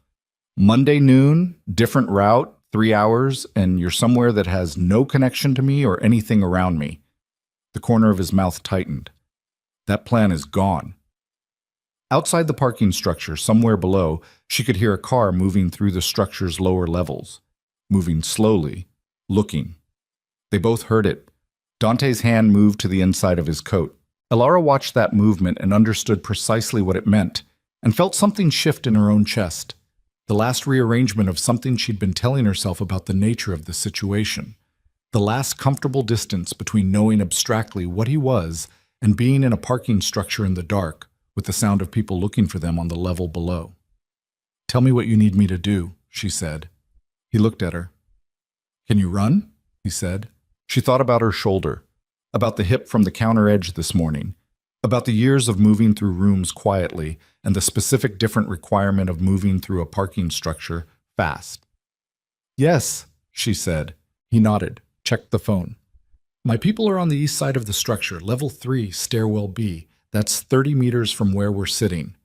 Monday noon, different route, 3 hours, and you're somewhere that has no connection to me or anything around me." The corner of his mouth tightened. "That plan is gone." Outside the parking structure, somewhere below, she could hear a car moving through the structure's lower levels, moving slowly, looking. They both heard it. Dante's hand moved to the inside of his coat. Ilara watched that movement and understood precisely what it meant, and felt something shift in her own chest. The last rearrangement of something she'd been telling herself about the nature of the situation. The last comfortable distance between knowing abstractly what he was and being in a parking structure in the dark, with the sound of people looking for them on the level below. "Tell me what you need me to do," she said. He looked at her. "Can you run?" he said. She thought about her shoulder, about the hip from the counter edge this morning, about the years of moving through rooms quietly and the specific different requirement of moving through a parking structure fast. "Yes," she said. He nodded, checked the phone. "My people are on the east side of the structure, level 3, stairwell B. That's 30 meters from where we're sitting."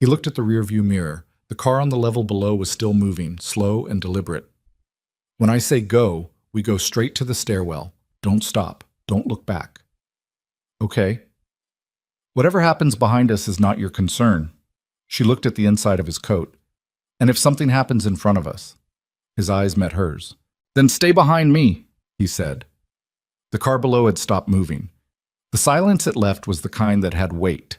He looked at the rearview mirror. The car on the level below was still moving, slow and deliberate. "When I say go, we go straight to the stairwell. Don't stop. Don't look back." "Okay." "Whatever happens behind us is not your concern." She looked at the inside of his coat. "And if something happens in front of us?" His eyes met hers. "Then stay behind me," he said. The car below had stopped moving. The silence it left was the kind that had weight.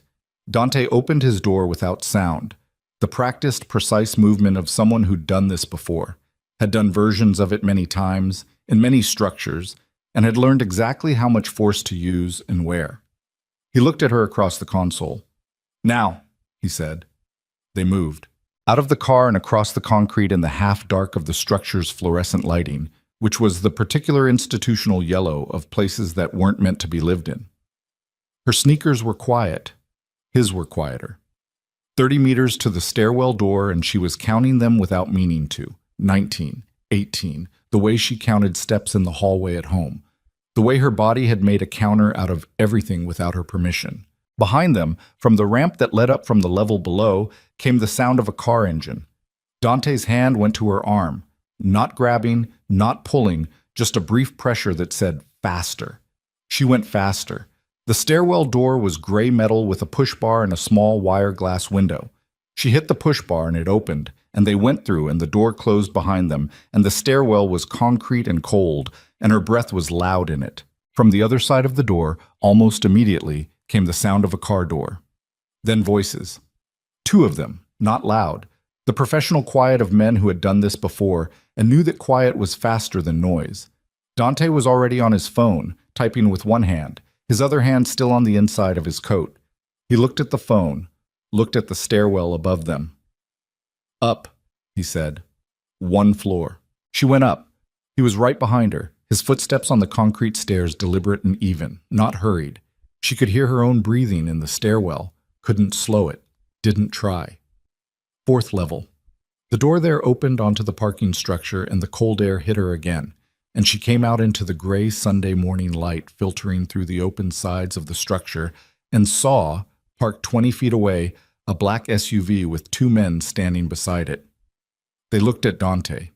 Dante opened his door without sound, the practiced, precise movement of someone who'd done this before, had done versions of it many times, in many structures, and had learned exactly how much force to use and where. He looked at her across the console. "Now," he said. They moved. Out of the car and across the concrete in the half-dark of the structure's fluorescent lighting, which was the particular institutional yellow of places that weren't meant to be lived in. Her sneakers were quiet. His were quieter. 30 meters to the stairwell door, and she was counting them without meaning to. 19, 18, the way she counted steps in the hallway at home. The way her body had made a counter out of everything without her permission. Behind them, from the ramp that led up from the level below, came the sound of a car engine. Dante's hand went to her arm. Not grabbing, not pulling, just a brief pressure that said, faster. She went faster. The stairwell door was gray metal with a push bar and a small wire glass window. She hit the push bar and it opened, and they went through and the door closed behind them, and the stairwell was concrete and cold, and her breath was loud in it. From the other side of the door, almost immediately, came the sound of a car door. Then voices. 2 of them, not loud. The professional quiet of men who had done this before and knew that quiet was faster than noise. Dante was already on his phone, typing with one hand, his other hand still on the inside of his coat. He looked at the phone, looked at the stairwell above them. Up, he said. 1 floor. She went up. He was right behind her, his footsteps on the concrete stairs deliberate and even, not hurried. She could hear her own breathing in the stairwell, couldn't slow it, didn't try. 4th level. The door there opened onto the parking structure and the cold air hit her again, and she came out into the gray Sunday morning light filtering through the open sides of the structure and saw, parked 20 feet away, a black SUV with 2 men standing beside it. They looked at Dante.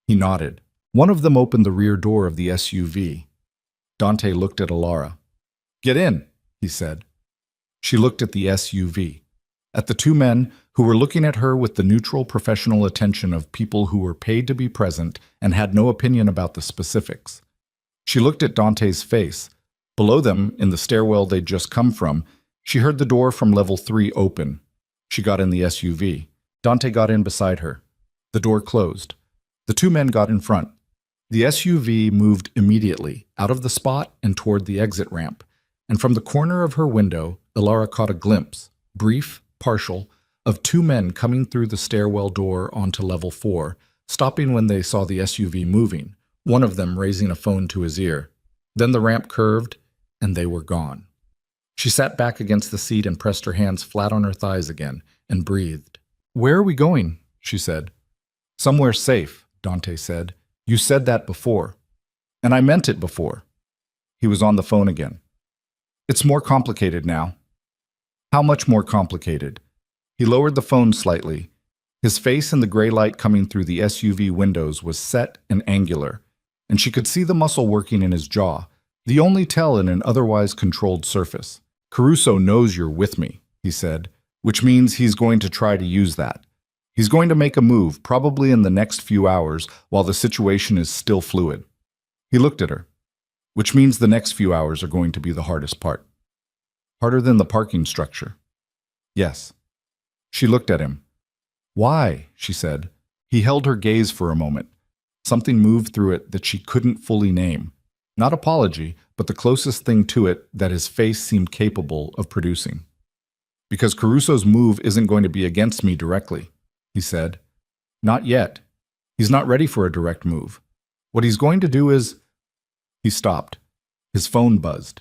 He nodded. One of them opened the rear door of the SUV. Dante looked at Alara. "Get in," he said. She looked at the SUV, at the 2 men who were looking at her with the neutral professional attention of people who were paid to be present and had no opinion about the specifics. She looked at Dante's face. Below them, in the stairwell they'd just come from, she heard the door from level 3 open. She got in the SUV. Dante got in beside her. The door closed. The 2 men got in front. The SUV moved immediately, out of the spot and toward the exit ramp, and from the corner of her window, Alara caught a glimpse, brief, partial, of 2 men coming through the stairwell door onto level 4, stopping when they saw the SUV moving, one of them raising a phone to his ear. Then the ramp curved, and they were gone. She sat back against the seat and pressed her hands flat on her thighs again, and breathed. "Where are we going?" she said. "Somewhere safe," Dante said. "You said that before. And I meant it before." He was on the phone again. "It's more complicated now." "How much more complicated?" He lowered the phone slightly. His face in the gray light coming through the SUV windows was set and angular, and she could see the muscle working in his jaw, the only tell in an otherwise controlled surface. "Caruso knows you're with me," he said, "which means he's going to try to use that. He's going to make a move, probably in the next few hours, while the situation is still fluid." He looked at her. "Which means the next few hours are going to be the hardest part." "Harder than the parking structure?" "Yes." She looked at him. "Why?" she said. He held her gaze for a moment. Something moved through it that she couldn't fully name. Not apology, but the closest thing to it that his face seemed capable of producing. "Because Caruso's move isn't going to be against me directly," he said. "Not yet. He's not ready for a direct move. What he's going to do is—" He stopped. His phone buzzed.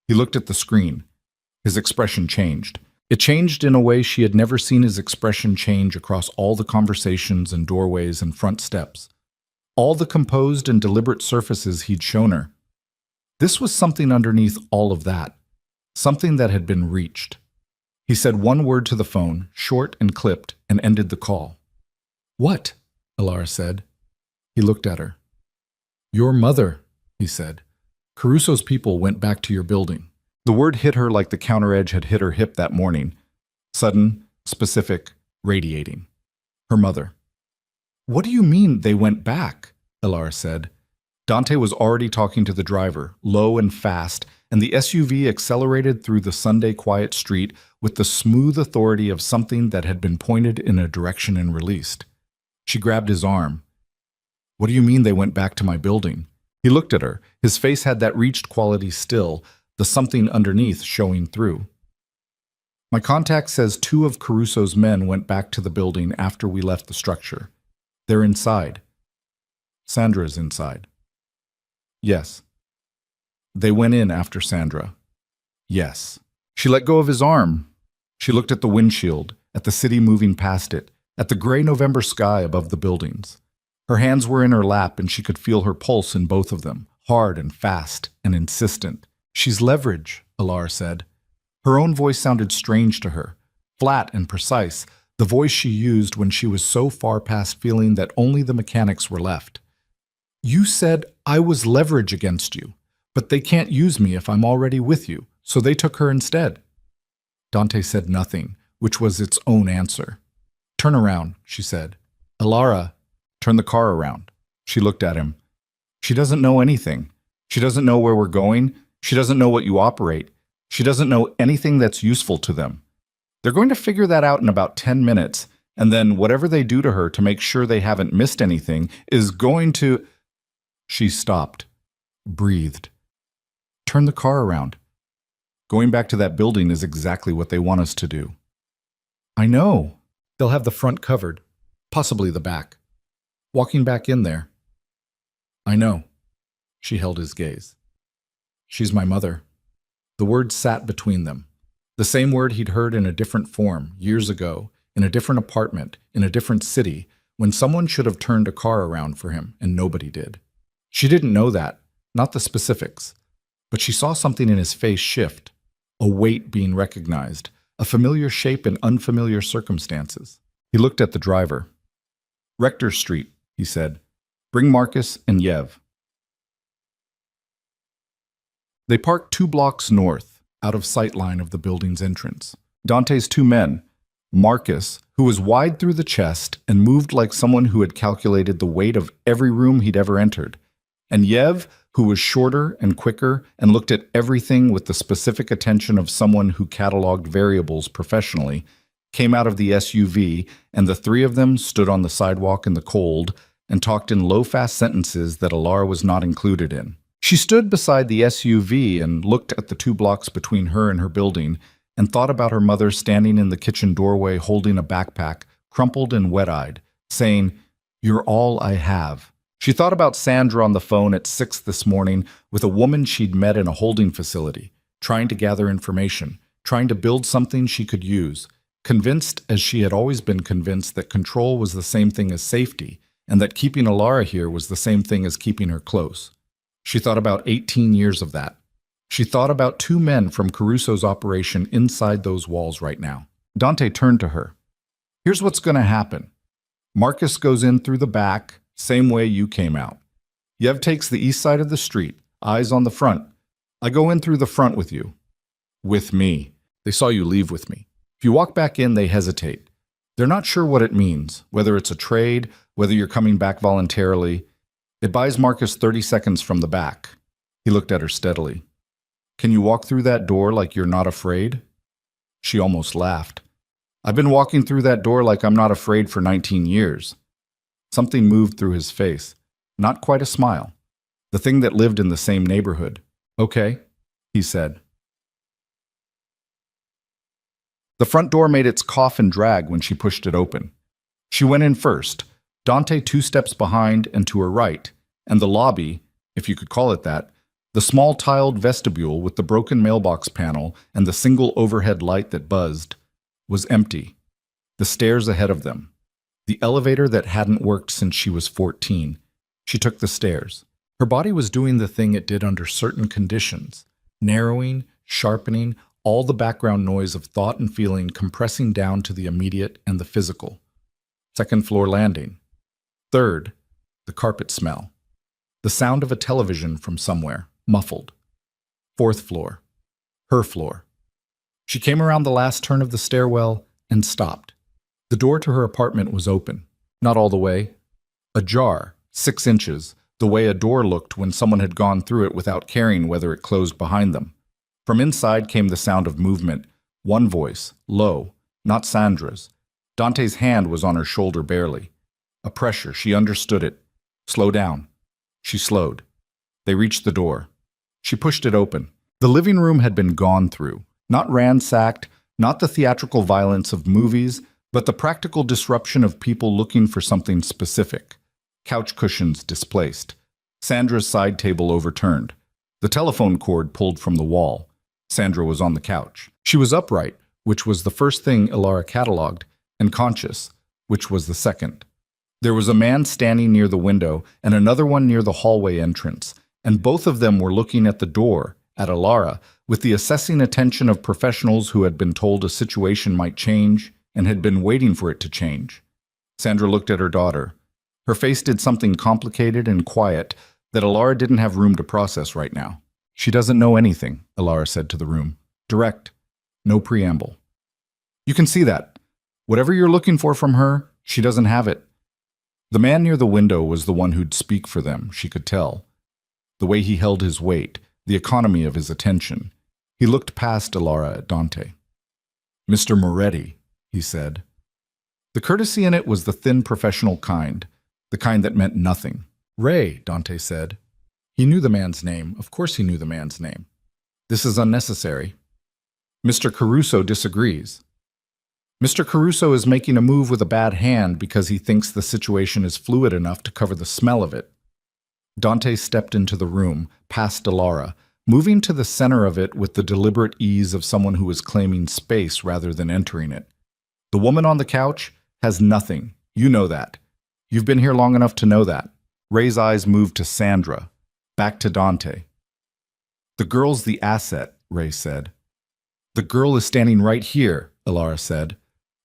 He looked at the screen. His expression changed. It changed in a way she had never seen his expression change across all the conversations and doorways and front steps. All the composed and deliberate surfaces he'd shown her. This was something underneath all of that. Something that had been reached. He said one word to the phone, short and clipped, and ended the call. "What?" Alara said. He looked at her. "Your mother," he said. "Caruso's people went back to your building." The word hit her like the counter edge had hit her hip that morning. Sudden, specific, radiating. Her mother. "What do you mean they went back?" Alara said. Dante was already talking to the driver, low and fast, and the SUV accelerated through the Sunday quiet street with the smooth authority of something that had been pointed in a direction and released. She grabbed his arm. "What do you mean they went back to my building?" He looked at her. His face had that reached quality still, the something underneath showing through. "My contact says 2 of Caruso's men went back to the building after we left the structure. They're inside." Sandra's inside. Yes. They went in after Sandra. Yes. She let go of his arm. She looked at the windshield, at the city moving past it, at the gray November sky above the buildings. Her hands were in her lap and she could feel her pulse in both of them, hard and fast and insistent. She's leverage, Alara said. Her own voice sounded strange to her, flat and precise, the voice she used when she was so far past feeling that only the mechanics were left. You said I was leverage against you, but they can't use me if I'm already with you, so they took her instead. Dante said nothing, which was its own answer. Turn around, she said. Alara, turn the car around. She looked at him. She doesn't know anything. She doesn't know where we're going. She doesn't know what you operate. She doesn't know anything that's useful to them. They're going to figure that out in about 10 minutes, and then whatever they do to her to make sure they haven't missed anything is going to... She stopped, breathed. Turn the car around. Going back to that building is exactly what they want us to do. I know. They'll have the front covered, possibly the back. Walking back in there. I know. She held his gaze. She's my mother. The word sat between them. The same word he'd heard in a different form, years ago, in a different apartment, in a different city, when someone should have turned a car around for him, and nobody did. She didn't know that, not the specifics, but she saw something in his face shift, a weight being recognized, a familiar shape in unfamiliar circumstances. He looked at the driver. Rector Street, he said. Bring Marcus and Yev. They parked 2 blocks north, out of sight line of the building's entrance. Dante's 2 men, Marcus, who was wide through the chest and moved like someone who had calculated the weight of every room he'd ever entered, and Yev, who was shorter and quicker and looked at everything with the specific attention of someone who cataloged variables professionally, came out of the SUV, and the 3 of them stood on the sidewalk in the cold and talked in low-fast sentences that Alara was not included in. She stood beside the SUV and looked at the 2 blocks between her and her building and thought about her mother standing in the kitchen doorway holding a backpack, crumpled and wet-eyed, saying, "You're all I have." She thought about Sandra on the phone at 6 this morning with a woman she'd met in a holding facility, trying to gather information, trying to build something she could use, convinced as she had always been convinced that control was the same thing as safety, and that keeping Alara here was the same thing as keeping her close. She thought about 18 years of that. She thought about 2 men from Caruso's operation inside those walls right now. Dante turned to her. Here's what's going to happen. Marcus goes in through the back, same way you came out. Yev takes the east side of the street, eyes on the front. I go in through the front with you. With me. They saw you leave with me. If you walk back in, they hesitate. They're not sure what it means, whether it's a trade, whether you're coming back voluntarily. It buys Marcus 30 seconds from the back. He looked at her steadily. Can you walk through that door like you're not afraid? She almost laughed. I've been walking through that door like I'm not afraid for 19 years. Something moved through his face. Not quite a smile. The thing that lived in the same neighborhood. Okay, he said. The front door made its cough and drag when she pushed it open. She went in first, Dante 2 steps behind and to her right, and the lobby, if you could call it that, the small tiled vestibule with the broken mailbox panel and the single overhead light that buzzed, was empty. The stairs ahead of them. The elevator that hadn't worked since she was 14. She took the stairs. Her body was doing the thing it did under certain conditions, narrowing, sharpening, all the background noise of thought and feeling compressing down to the immediate and the physical. 2nd floor landing. 3rd, the carpet smell. The sound of a television from somewhere, muffled. 4th floor. Her floor. She came around the last turn of the stairwell and stopped. The door to her apartment was open. Not all the way. Ajar, 6 inches, the way a door looked when someone had gone through it without caring whether it closed behind them. From inside came the sound of movement. One voice, low, not Sandra's. Dante's hand was on her shoulder barely. A pressure, she understood it. Slow down. She slowed. They reached the door. She pushed it open. The living room had been gone through. Not ransacked, not the theatrical violence of movies, but the practical disruption of people looking for something specific. couch cushions displaced, Sandra's side table overturned, the telephone cord pulled from the wall. Sandra was on the couch. She was upright, which was the first thing Ilara catalogued, and conscious, which was the second. There was a man standing near the window and another one near the hallway entrance, and both of them were looking at the door, at Ilara, with the assessing attention of professionals who had been told a situation might change and had been waiting for it to change. Sandra looked at her daughter. Her face did something complicated and quiet that Ilara didn't have room to process right now. She doesn't know anything, Ilara said to the room. Direct. No preamble. You can see that. Whatever you're looking for from her, she doesn't have it. The man near the window was the one who'd speak for them, she could tell. The way he held his weight, the economy of his attention. He looked past Ilara at Dante. Mr. Moretti, he said. The courtesy in it was the thin professional kind, the kind that meant nothing. Ray, Dante said. He knew the man's name. Of course he knew the man's name. This is unnecessary. Mr. Caruso disagrees. Mr. Caruso is making a move with a bad hand because he thinks the situation is fluid enough to cover the smell of it. Dante stepped into the room, past Ilara, moving to the center of it with the deliberate ease of someone who is claiming space rather than entering it. The woman on the couch has nothing. You know that. You've been here long enough to know that. Ray's eyes moved to Sandra, back to Dante. The girl's the asset, Ray said. The girl is standing right here, Ilara said.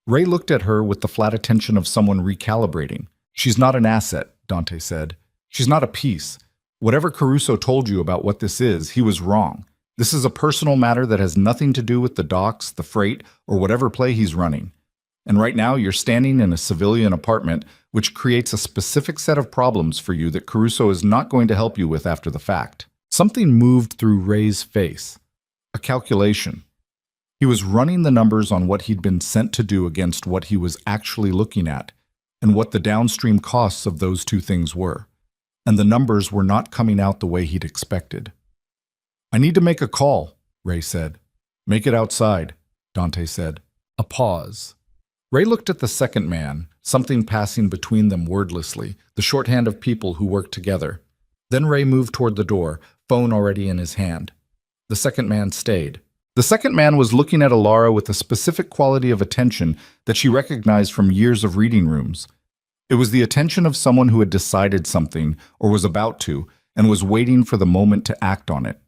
Ray looked at her with the flat attention of someone recalibrating. She's not an asset, Dante said. She's not a piece. Whatever Caruso told you about what this is, he was wrong. This is a personal matter that has nothing to do with the docks, the freight, or whatever play he's running. And right now you're standing in a civilian apartment, which creates a specific set of problems for you that Caruso is not going to help you with after the fact. Something moved through Ray's face. A calculation. He was running the numbers on what he'd been sent to do against what he was actually looking at, and what the downstream costs of those two things were. And the numbers were not coming out the way he'd expected. I need to make a call, Ray said. Make it outside, Dante said. A pause. Ray looked at the second man, something passing between them wordlessly, the shorthand of people who worked together. Then Ray moved toward the door, phone already in his hand. The second man stayed. The second man was looking at Ilara with a specific quality of attention that she recognized from years of reading rooms. It was the attention of someone who had decided something, or was about to, and was waiting for the moment to act on it.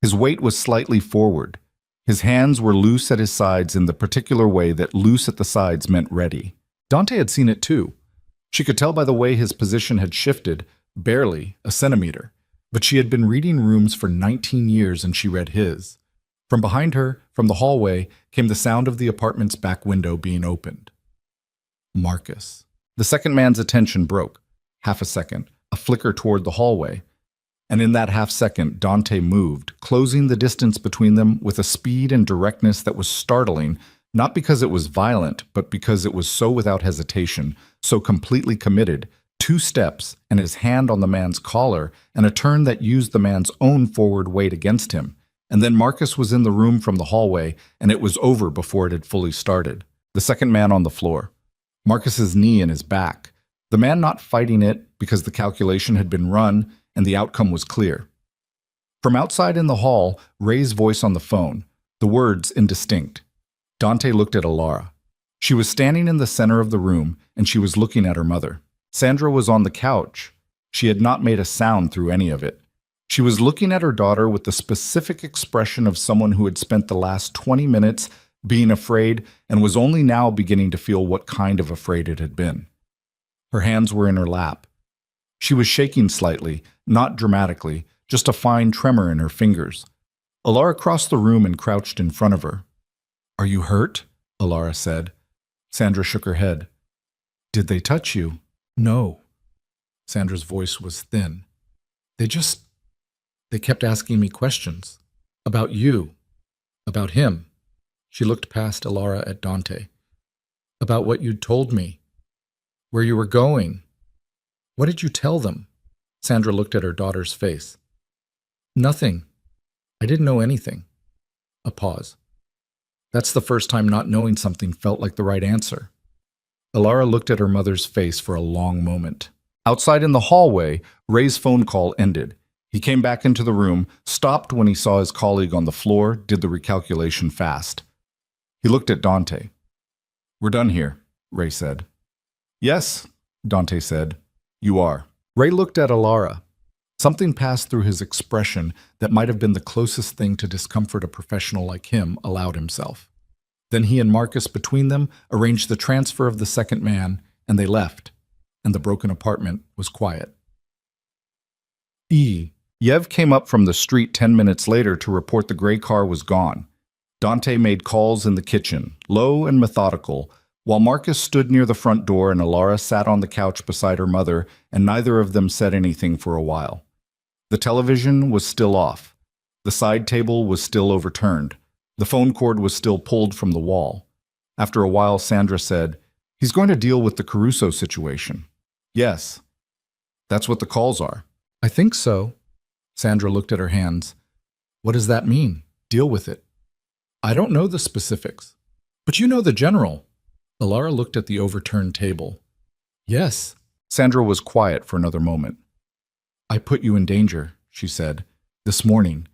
His weight was slightly forward. His hands were loose at his sides in the particular way that loose at the sides meant ready. Dante had seen it too. She could tell by the way his position had shifted, barely a centimeter. But she had been reading rooms for 19 years and she read his. From behind her, from the hallway, came the sound of the apartment's back window being opened. Marcus. The second man's attention broke. Half a second, a flicker toward the hallway. And in that half second, Dante moved, closing the distance between them with a speed and directness that was startling, not because it was violent, but because it was so without hesitation, so completely committed. 2 steps, and his hand on the man's collar, and a turn that used the man's own forward weight against him. And then Marcus was in the room from the hallway, and it was over before it had fully started. The second man on the floor. Marcus's knee in his back. The man not fighting it because the calculation had been run, and the outcome was clear. From outside in the hall, Ray's voice on the phone, the words indistinct. Dante looked at Ilara. She was standing in the center of the room, and she was looking at her mother. Sandra was on the couch. She had not made a sound through any of it. She was looking at her daughter with the specific expression of someone who had spent the last 20 minutes being afraid and was only now beginning to feel what kind of afraid it had been. Her hands were in her lap. She was shaking slightly, not dramatically, just a fine tremor in her fingers. Ilara crossed the room and crouched in front of her. "Are you hurt?" Ilara said. Sandra shook her head. "Did they touch you?" "No." Sandra's voice was thin. They kept asking me questions. About you. About him." She looked past Ilara at Dante. "About what you'd told me. Where you were going. What did you tell them?" Sandra looked at her daughter's face. "Nothing. I didn't know anything." A pause. That's the first time not knowing something felt like the right answer. Ilara looked at her mother's face for a long moment. Outside in the hallway, Ray's phone call ended. He came back into the room, stopped when he saw his colleague on the floor, did the recalculation fast. He looked at Dante. "We're done here," Ray said. "Yes," Dante said. "You are." Ray looked at Alara. Something passed through his expression that might have been the closest thing to discomfort a professional like him allowed himself. Then he and Marcus between them arranged the transfer of the second man, and they left, and the broken apartment was quiet. Yev came up from the street 10 minutes later to report the gray car was gone. Dante made calls in the kitchen, low and methodical, while Marcus stood near the front door and Alara sat on the couch beside her mother, and neither of them said anything for a while. The television was still off. The side table was still overturned. The phone cord was still pulled from the wall. After a while, Sandra said, "He's going to deal with the Caruso situation." "Yes. That's what the calls are." "I think so." Sandra looked at her hands. "What does that mean? Deal with it." "I don't know the specifics." "But you know the general." Alara looked at the overturned table. "Yes." Sandra was quiet for another moment. "I put you in danger," she said, "this morning,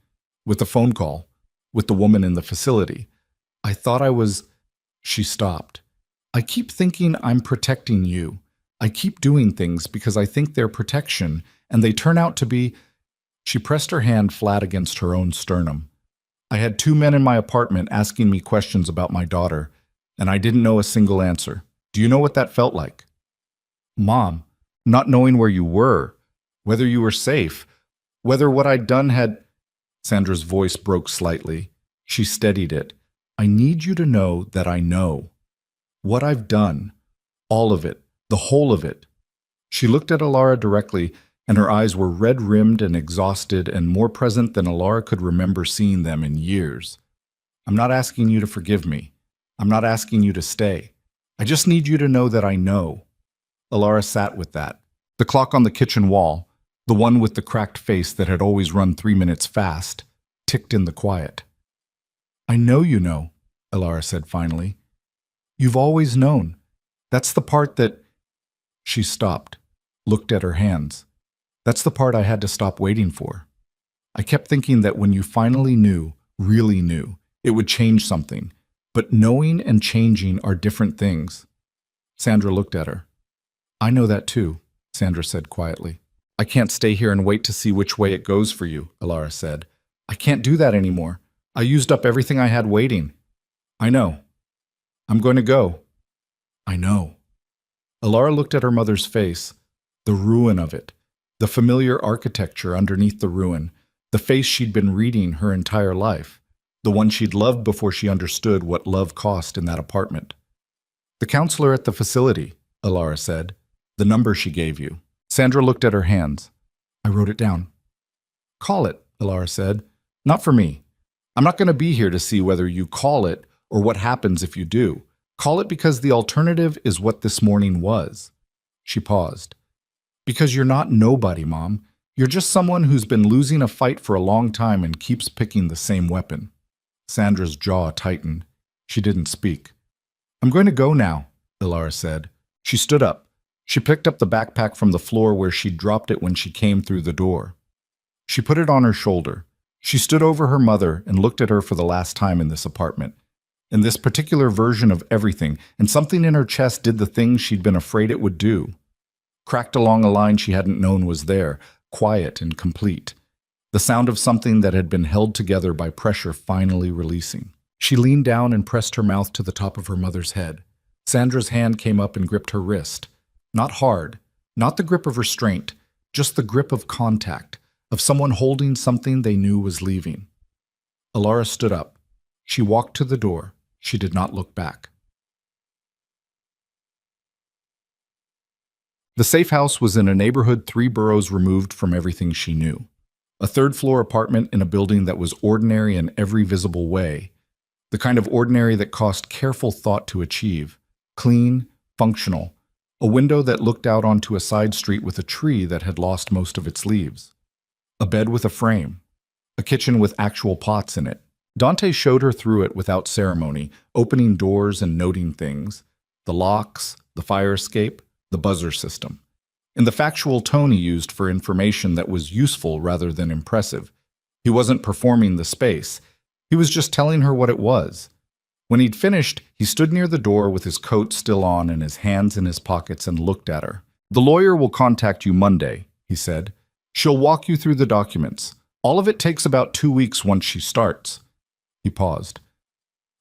with the phone call, with the woman in the facility. I thought I was—" She stopped. "I keep thinking I'm protecting you. I keep doing things because I think they're protection, and they turn out to be—" She pressed her hand flat against her own sternum. "I had 2 men in my apartment asking me questions about my daughter, and I didn't know a single answer. Do you know what that felt like? Mom, not knowing where you were, whether you were safe, whether what I'd done had—" Sandra's voice broke slightly. She steadied it. "I need you to know that I know. What I've done. All of it. The whole of it." She looked at Alara directly, and her eyes were red-rimmed and exhausted and more present than Alara could remember seeing them in years. "I'm not asking you to forgive me. I'm not asking you to stay. I just need you to know that I know." Alara sat with that. The clock on the kitchen wall, the one with the cracked face that had always run 3 minutes fast, ticked in the quiet. "I know you know," Alara said finally. "You've always known. That's the part that—" She stopped, looked at her hands. "That's the part I had to stop waiting for. I kept thinking that when you finally knew, really knew, it would change something. But knowing and changing are different things." Sandra looked at her. "I know that too," Sandra said quietly. "I can't stay here and wait to see which way it goes for you," Alara said. "I can't do that anymore. I used up everything I had waiting." "I know. I'm going to go." "I know." Alara looked at her mother's face, the ruin of it, the familiar architecture underneath the ruin, the face she'd been reading her entire life, the one she'd loved before she understood what love cost in that apartment. "The counselor at the facility," Alara said. "The number she gave you." Sandra looked at her hands. "I wrote it down." "Call it," Alara said. "Not for me. I'm not going to be here to see whether you call it or what happens if you do. Call it because the alternative is what this morning was." She paused. "Because you're not nobody, Mom. You're just someone who's been losing a fight for a long time and keeps picking the same weapon." Sandra's jaw tightened. She didn't speak. "I'm going to go now," Alara said. She stood up. She picked up the backpack from the floor where she'd dropped it when she came through the door. She put it on her shoulder. She stood over her mother and looked at her for the last time in this apartment. In this particular version of everything, and something in her chest did the thing she'd been afraid it would do. Cracked along a line she hadn't known was there, quiet and complete. The sound of something that had been held together by pressure finally releasing. She leaned down and pressed her mouth to the top of her mother's head. Sandra's hand came up and gripped her wrist. Not hard, not the grip of restraint, just the grip of contact, of someone holding something they knew was leaving. Alara stood up. She walked to the door. She did not look back. The safe house was in a neighborhood 3 boroughs removed from everything she knew. A 3rd-floor apartment in a building that was ordinary in every visible way, the kind of ordinary that cost careful thought to achieve, clean, functional, a window that looked out onto a side street with a tree that had lost most of its leaves, a bed with a frame, a kitchen with actual pots in it. Dante showed her through it without ceremony, opening doors and noting things, the locks, the fire escape, the buzzer system. in the factual tone he used for information that was useful rather than impressive. He wasn't performing the space. He was just telling her what it was. When he'd finished, he stood near the door with his coat still on and his hands in his pockets and looked at her. "The lawyer will contact you Monday," he said. "She'll walk you through the documents. All of it takes about 2 weeks once she starts." He paused.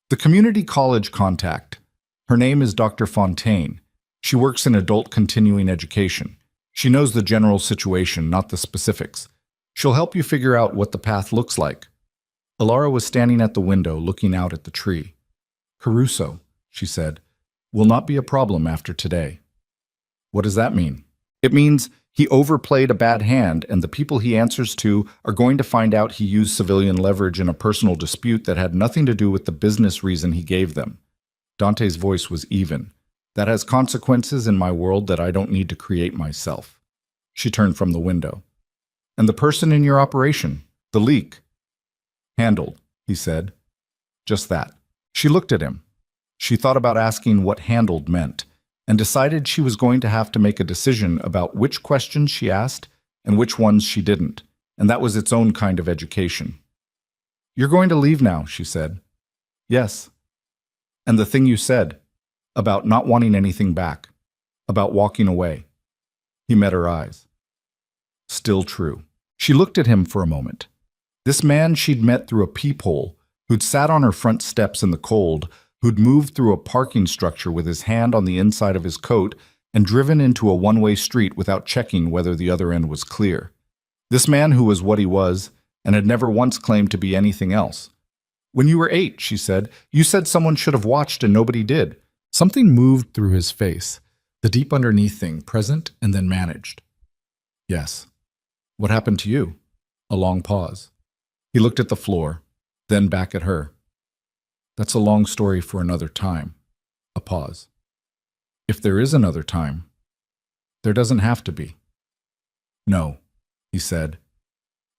"The community college contact. Her name is Dr. Fontaine. She works in adult continuing education. She knows the general situation, not the specifics. She'll help you figure out what the path looks like." Alara was standing at the window looking out at the tree. "Caruso," she said, "will not be a problem after today." "What does that mean?" "It means he overplayed a bad hand, and the people he answers to are going to find out he used civilian leverage in a personal dispute that had nothing to do with the business reason he gave them." Dante's voice was even. "That has consequences in my world that I don't need to create myself." She turned from the window. "And the person in your operation, the leak?" "Handled," he said. "Just that." She looked at him. She thought about asking what handled meant, and decided she was going to have to make a decision about which questions she asked and which ones she didn't, and that was its own kind of education. "You're going to leave now," she said. "Yes." "And the thing you said, about not wanting anything back, about walking away." He met her eyes. Still true. She looked at him for a moment. This man she'd met through a peephole, who'd sat on her front steps in the cold, who'd moved through a parking structure with his hand on the inside of his coat and driven into a one-way street without checking whether the other end was clear. This man who was what he was and had never once claimed to be anything else. "When you were 8, she said, "you said someone should have watched and nobody did." Something moved through his face, the deep underneath thing, present and then managed. "Yes." "What happened to you?" A long pause. He looked at the floor, then back at her. "That's a long story for another time." A pause. "If there is another time, there doesn't have to be." "No," he said,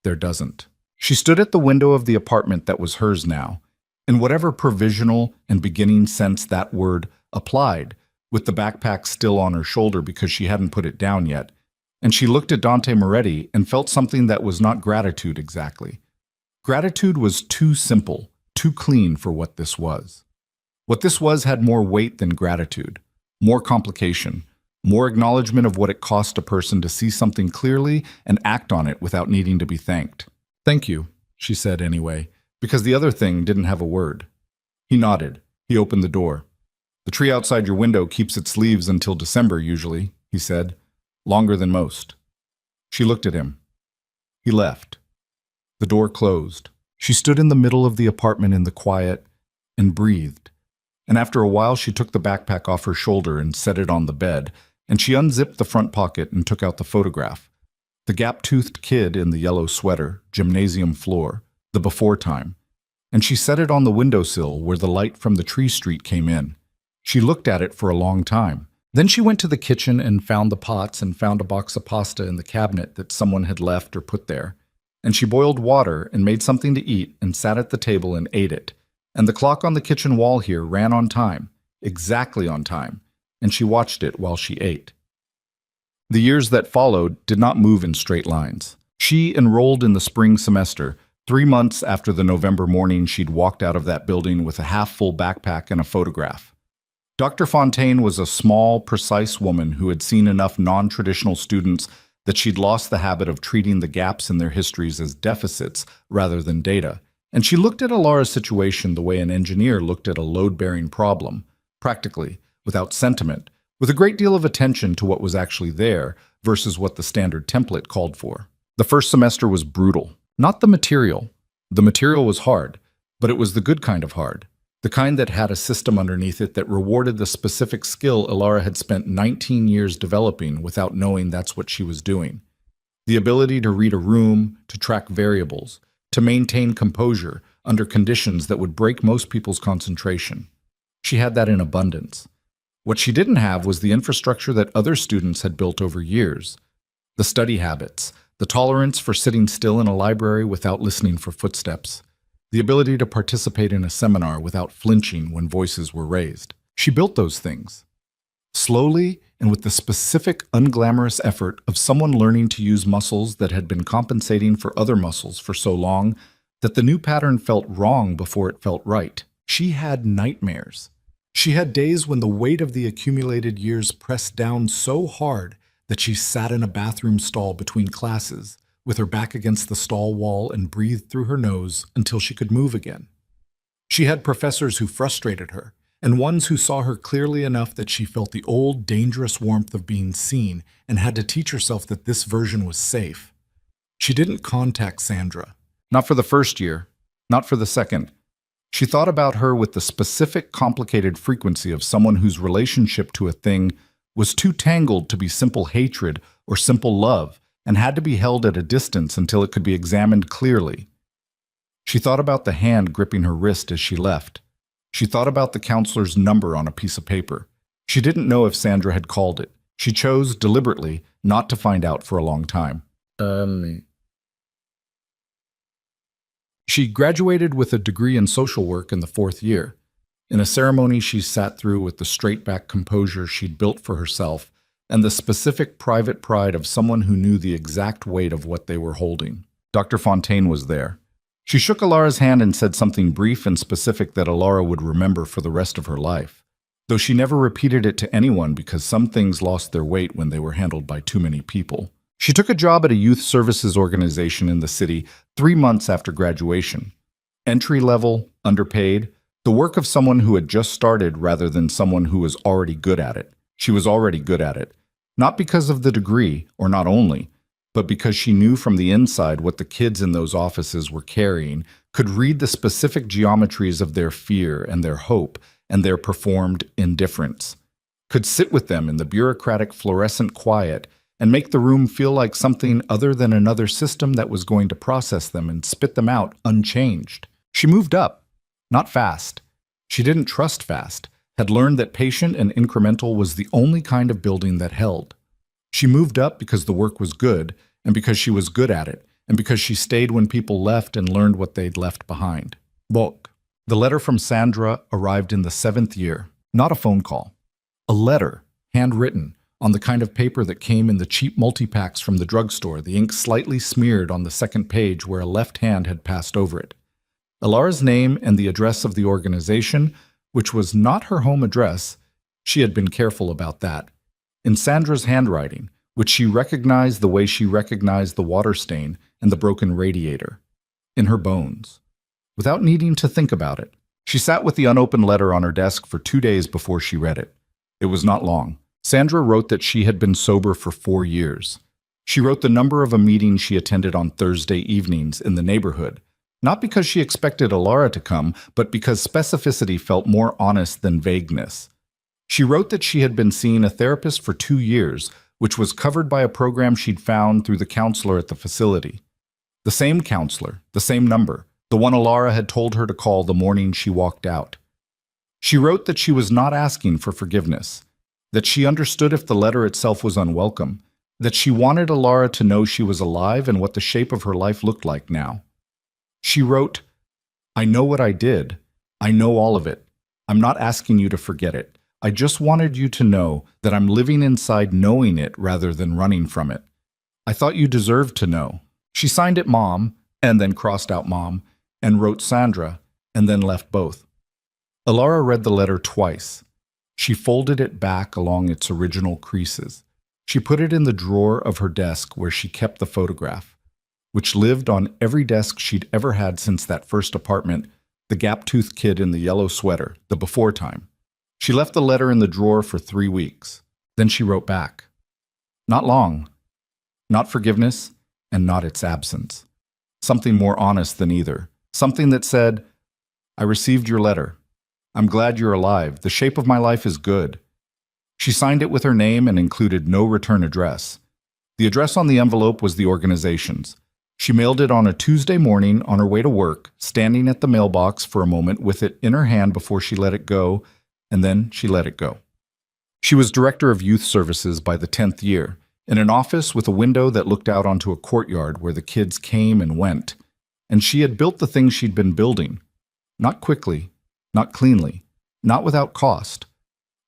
"there doesn't." She stood at the window of the apartment that was hers now, in whatever provisional and beginning sense that word applied, with the backpack still on her shoulder because she hadn't put it down yet, and she looked at Dante Moretti and felt something that was not gratitude exactly. Gratitude was too simple, too clean for what this was. What this was had more weight than gratitude, more complication, more acknowledgement of what it cost a person to see something clearly and act on it without needing to be thanked. "Thank you," she said anyway, because the other thing didn't have a word. He nodded. He opened the door. "The tree outside your window keeps its leaves until December usually," he said. "Longer than most." She looked at him. He left. The door closed. She stood in the middle of the apartment in the quiet and breathed. And after a while she took the backpack off her shoulder and set it on the bed, and she unzipped the front pocket and took out the photograph. The gap-toothed kid in the yellow sweater, gymnasium floor, the before time. And she set it on the windowsill where the light from the tree street came in. She looked at it for a long time. Then she went to the kitchen and found the pots and found a box of pasta in the cabinet that someone had left or put there. And she boiled water and made something to eat and sat at the table and ate it. And the clock on the kitchen wall here ran on time, exactly on time, and she watched it while she ate. The years that followed did not move in straight lines. She enrolled in the spring semester, 3 months after the November morning she'd walked out of that building with a half-full backpack and a photograph. Dr. Fontaine was a small, precise woman who had seen enough non-traditional students that she'd lost the habit of treating the gaps in their histories as deficits rather than data. And she looked at Alara's situation the way an engineer looked at a load-bearing problem, practically, without sentiment, with a great deal of attention to what was actually there versus what the standard template called for. The first semester was brutal. Not the material. The material was hard, but it was the good kind of hard. The kind that had a system underneath it that rewarded the specific skill Alara had spent 19 years developing without knowing that's what she was doing. The ability to read a room, to track variables, to maintain composure under conditions that would break most people's concentration. She had that in abundance. What she didn't have was the infrastructure that other students had built over years. The study habits, the tolerance for sitting still in a library without listening for footsteps, the ability to participate in a seminar without flinching when voices were raised. She built those things. Slowly, and with the specific, unglamorous effort of someone learning to use muscles that had been compensating for other muscles for so long that the new pattern felt wrong before it felt right. She had nightmares. She had days when the weight of the accumulated years pressed down so hard that she sat in a bathroom stall between classes, with her back against the stall wall, and breathed through her nose until she could move again. She had professors who frustrated her, and ones who saw her clearly enough that she felt the old, dangerous warmth of being seen and had to teach herself that this version was safe. She didn't contact Sandra. Not for the first year, not for the second. She thought about her with the specific, complicated frequency of someone whose relationship to a thing was too tangled to be simple hatred or simple love, and had to be held at a distance until it could be examined clearly. She thought about the hand gripping her wrist as she left. She thought about the counselor's number on a piece of paper. She didn't know if Sandra had called it. She chose, deliberately, not to find out for a long time. She graduated with a degree in social work in the 4th year. In a ceremony she sat through with the straight-back composure she'd built for herself and the specific private pride of someone who knew the exact weight of what they were holding. Dr. Fontaine was there. She shook Alara's hand and said something brief and specific that Alara would remember for the rest of her life, though she never repeated it to anyone because some things lost their weight when they were handled by too many people. She took a job at a youth services organization in the city 3 months after graduation. Entry-level, underpaid, the work of someone who had just started rather than someone who was already good at it. She was already good at it, not because of the degree, or not only, but because she knew from the inside what the kids in those offices were carrying, could read the specific geometries of their fear and their hope and their performed indifference, could sit with them in the bureaucratic fluorescent quiet and make the room feel like something other than another system that was going to process them and spit them out unchanged. She moved up, not fast. She didn't trust fast, had learned that patient and incremental was the only kind of building that held. She moved up because the work was good, and because she was good at it, and because she stayed when people left and learned what they'd left behind. Bulk. The letter from Sandra arrived in the 7th year. Not a phone call. A letter, handwritten, on the kind of paper that came in the cheap multi-packs from the drugstore, the ink slightly smeared on the second page where a left hand had passed over it. Alara's name and the address of the organization, which was not her home address, she had been careful about that, in Sandra's handwriting, which she recognized the way she recognized the water stain and the broken radiator, in her bones. Without needing to think about it, she sat with the unopened letter on her desk for 2 days before she read it. It was not long. Sandra wrote that she had been sober for 4 years. She wrote the number of a meeting she attended on Thursday evenings in the neighborhood, not because she expected Alara to come, but because specificity felt more honest than vagueness. She wrote that she had been seeing a therapist for 2 years, which was covered by a program she'd found through the counselor at the facility. The same counselor, the same number, the one Alara had told her to call the morning she walked out. She wrote that she was not asking for forgiveness, that she understood if the letter itself was unwelcome, that she wanted Alara to know she was alive and what the shape of her life looked like now. She wrote, "I know what I did. I know all of it. I'm not asking you to forget it. I just wanted you to know that I'm living inside knowing it rather than running from it. I thought you deserved to know." She signed it Mom, and then crossed out Mom, and wrote Sandra, and then left both. Alara read the letter twice. She folded it back along its original creases. She put it in the drawer of her desk where she kept the photograph, which lived on every desk she'd ever had since that first apartment, the gap-toothed kid in the yellow sweater, the before time. She left the letter in the drawer for 3 weeks. Then she wrote back. Not long. Not forgiveness, and not its absence. Something more honest than either. Something that said, "I received your letter. I'm glad you're alive. The shape of my life is good." She signed it with her name and included no return address. The address on the envelope was the organization's. She mailed it on a Tuesday morning on her way to work, standing at the mailbox for a moment with it in her hand before she let it go, and then she let it go. She was director of youth services by the 10th year, in an office with a window that looked out onto a courtyard where the kids came and went, and she had built the things she'd been building. Not quickly, not cleanly, not without cost.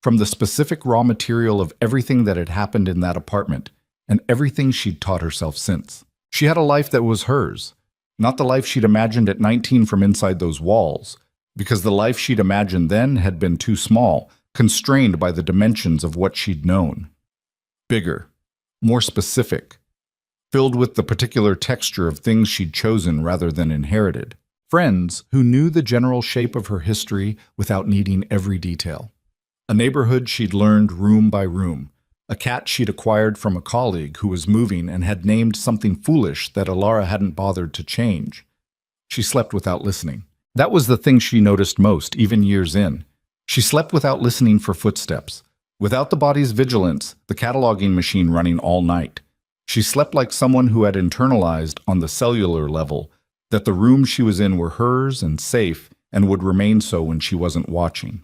from the specific raw material of everything that had happened in that apartment and everything she'd taught herself since. She had a life that was hers, not the life she'd imagined at 19 from inside those walls, because the life she'd imagined then had been too small, constrained by the dimensions of what she'd known. Bigger, more specific, filled with the particular texture of things she'd chosen rather than inherited. Friends who knew the general shape of her history without needing every detail. A neighborhood she'd learned room by room. A cat she'd acquired from a colleague who was moving and had named something foolish that Alara hadn't bothered to change. She slept without listening. That was the thing she noticed most, even years in. She slept without listening for footsteps. Without the body's vigilance, the cataloging machine running all night. She slept like someone who had internalized, on the cellular level, that the rooms she was in were hers and safe and would remain so when she wasn't watching.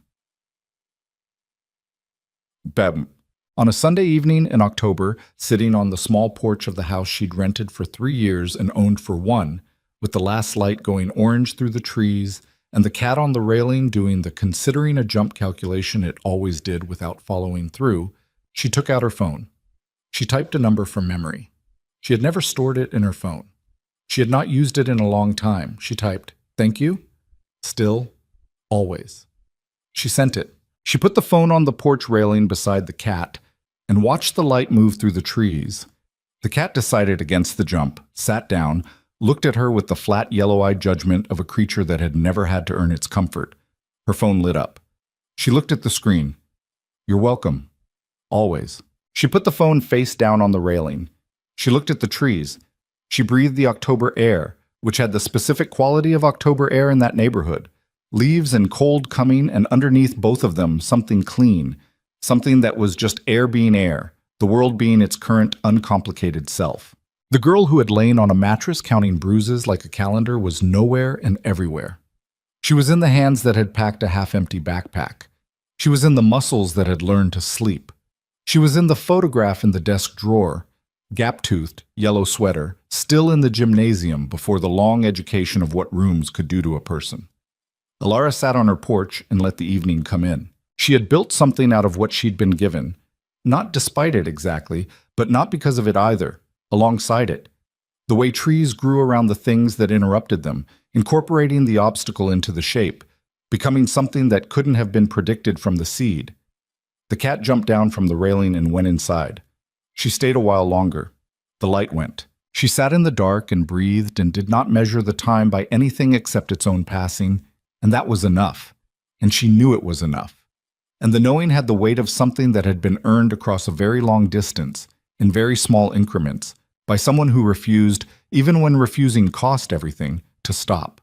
Bam. On a Sunday evening in October, sitting on the small porch of the house she'd rented for 3 years and owned for 1, with the last light going orange through the trees and the cat on the railing doing the considering a jump calculation it always did without following through, she took out her phone. She typed a number from memory. She had never stored it in her phone. She had not used it in a long time. She typed, "Thank you. Still. Always." She sent it. She put the phone on the porch railing beside the cat and watched the light move through the trees. The cat decided against the jump, sat down, looked at her with the flat yellow-eyed judgment of a creature that had never had to earn its comfort. Her phone lit up. She looked at the screen. "You're welcome. Always." She put the phone face down on the railing. She looked at the trees. She breathed the October air, which had the specific quality of October air in that neighborhood. Leaves and cold coming, and underneath both of them, something clean. Something that was just air being air, the world being its current, uncomplicated self. The girl who had lain on a mattress counting bruises like a calendar was nowhere and everywhere. She was in the hands that had packed a half-empty backpack. She was in the muscles that had learned to sleep. She was in the photograph in the desk drawer, gap-toothed, yellow sweater, still in the gymnasium before the long education of what rooms could do to a person. Alara sat on her porch and let the evening come in. She had built something out of what she'd been given, not despite it exactly, but not because of it either, alongside it. The way trees grew around the things that interrupted them, incorporating the obstacle into the shape, becoming something that couldn't have been predicted from the seed. The cat jumped down from the railing and went inside. She stayed a while longer. The light went. She sat in the dark and breathed and did not measure the time by anything except its own passing, and that was enough. And she knew it was enough. And the knowing had the weight of something that had been earned across a very long distance, in very small increments, by someone who refused, even when refusing cost everything, to stop.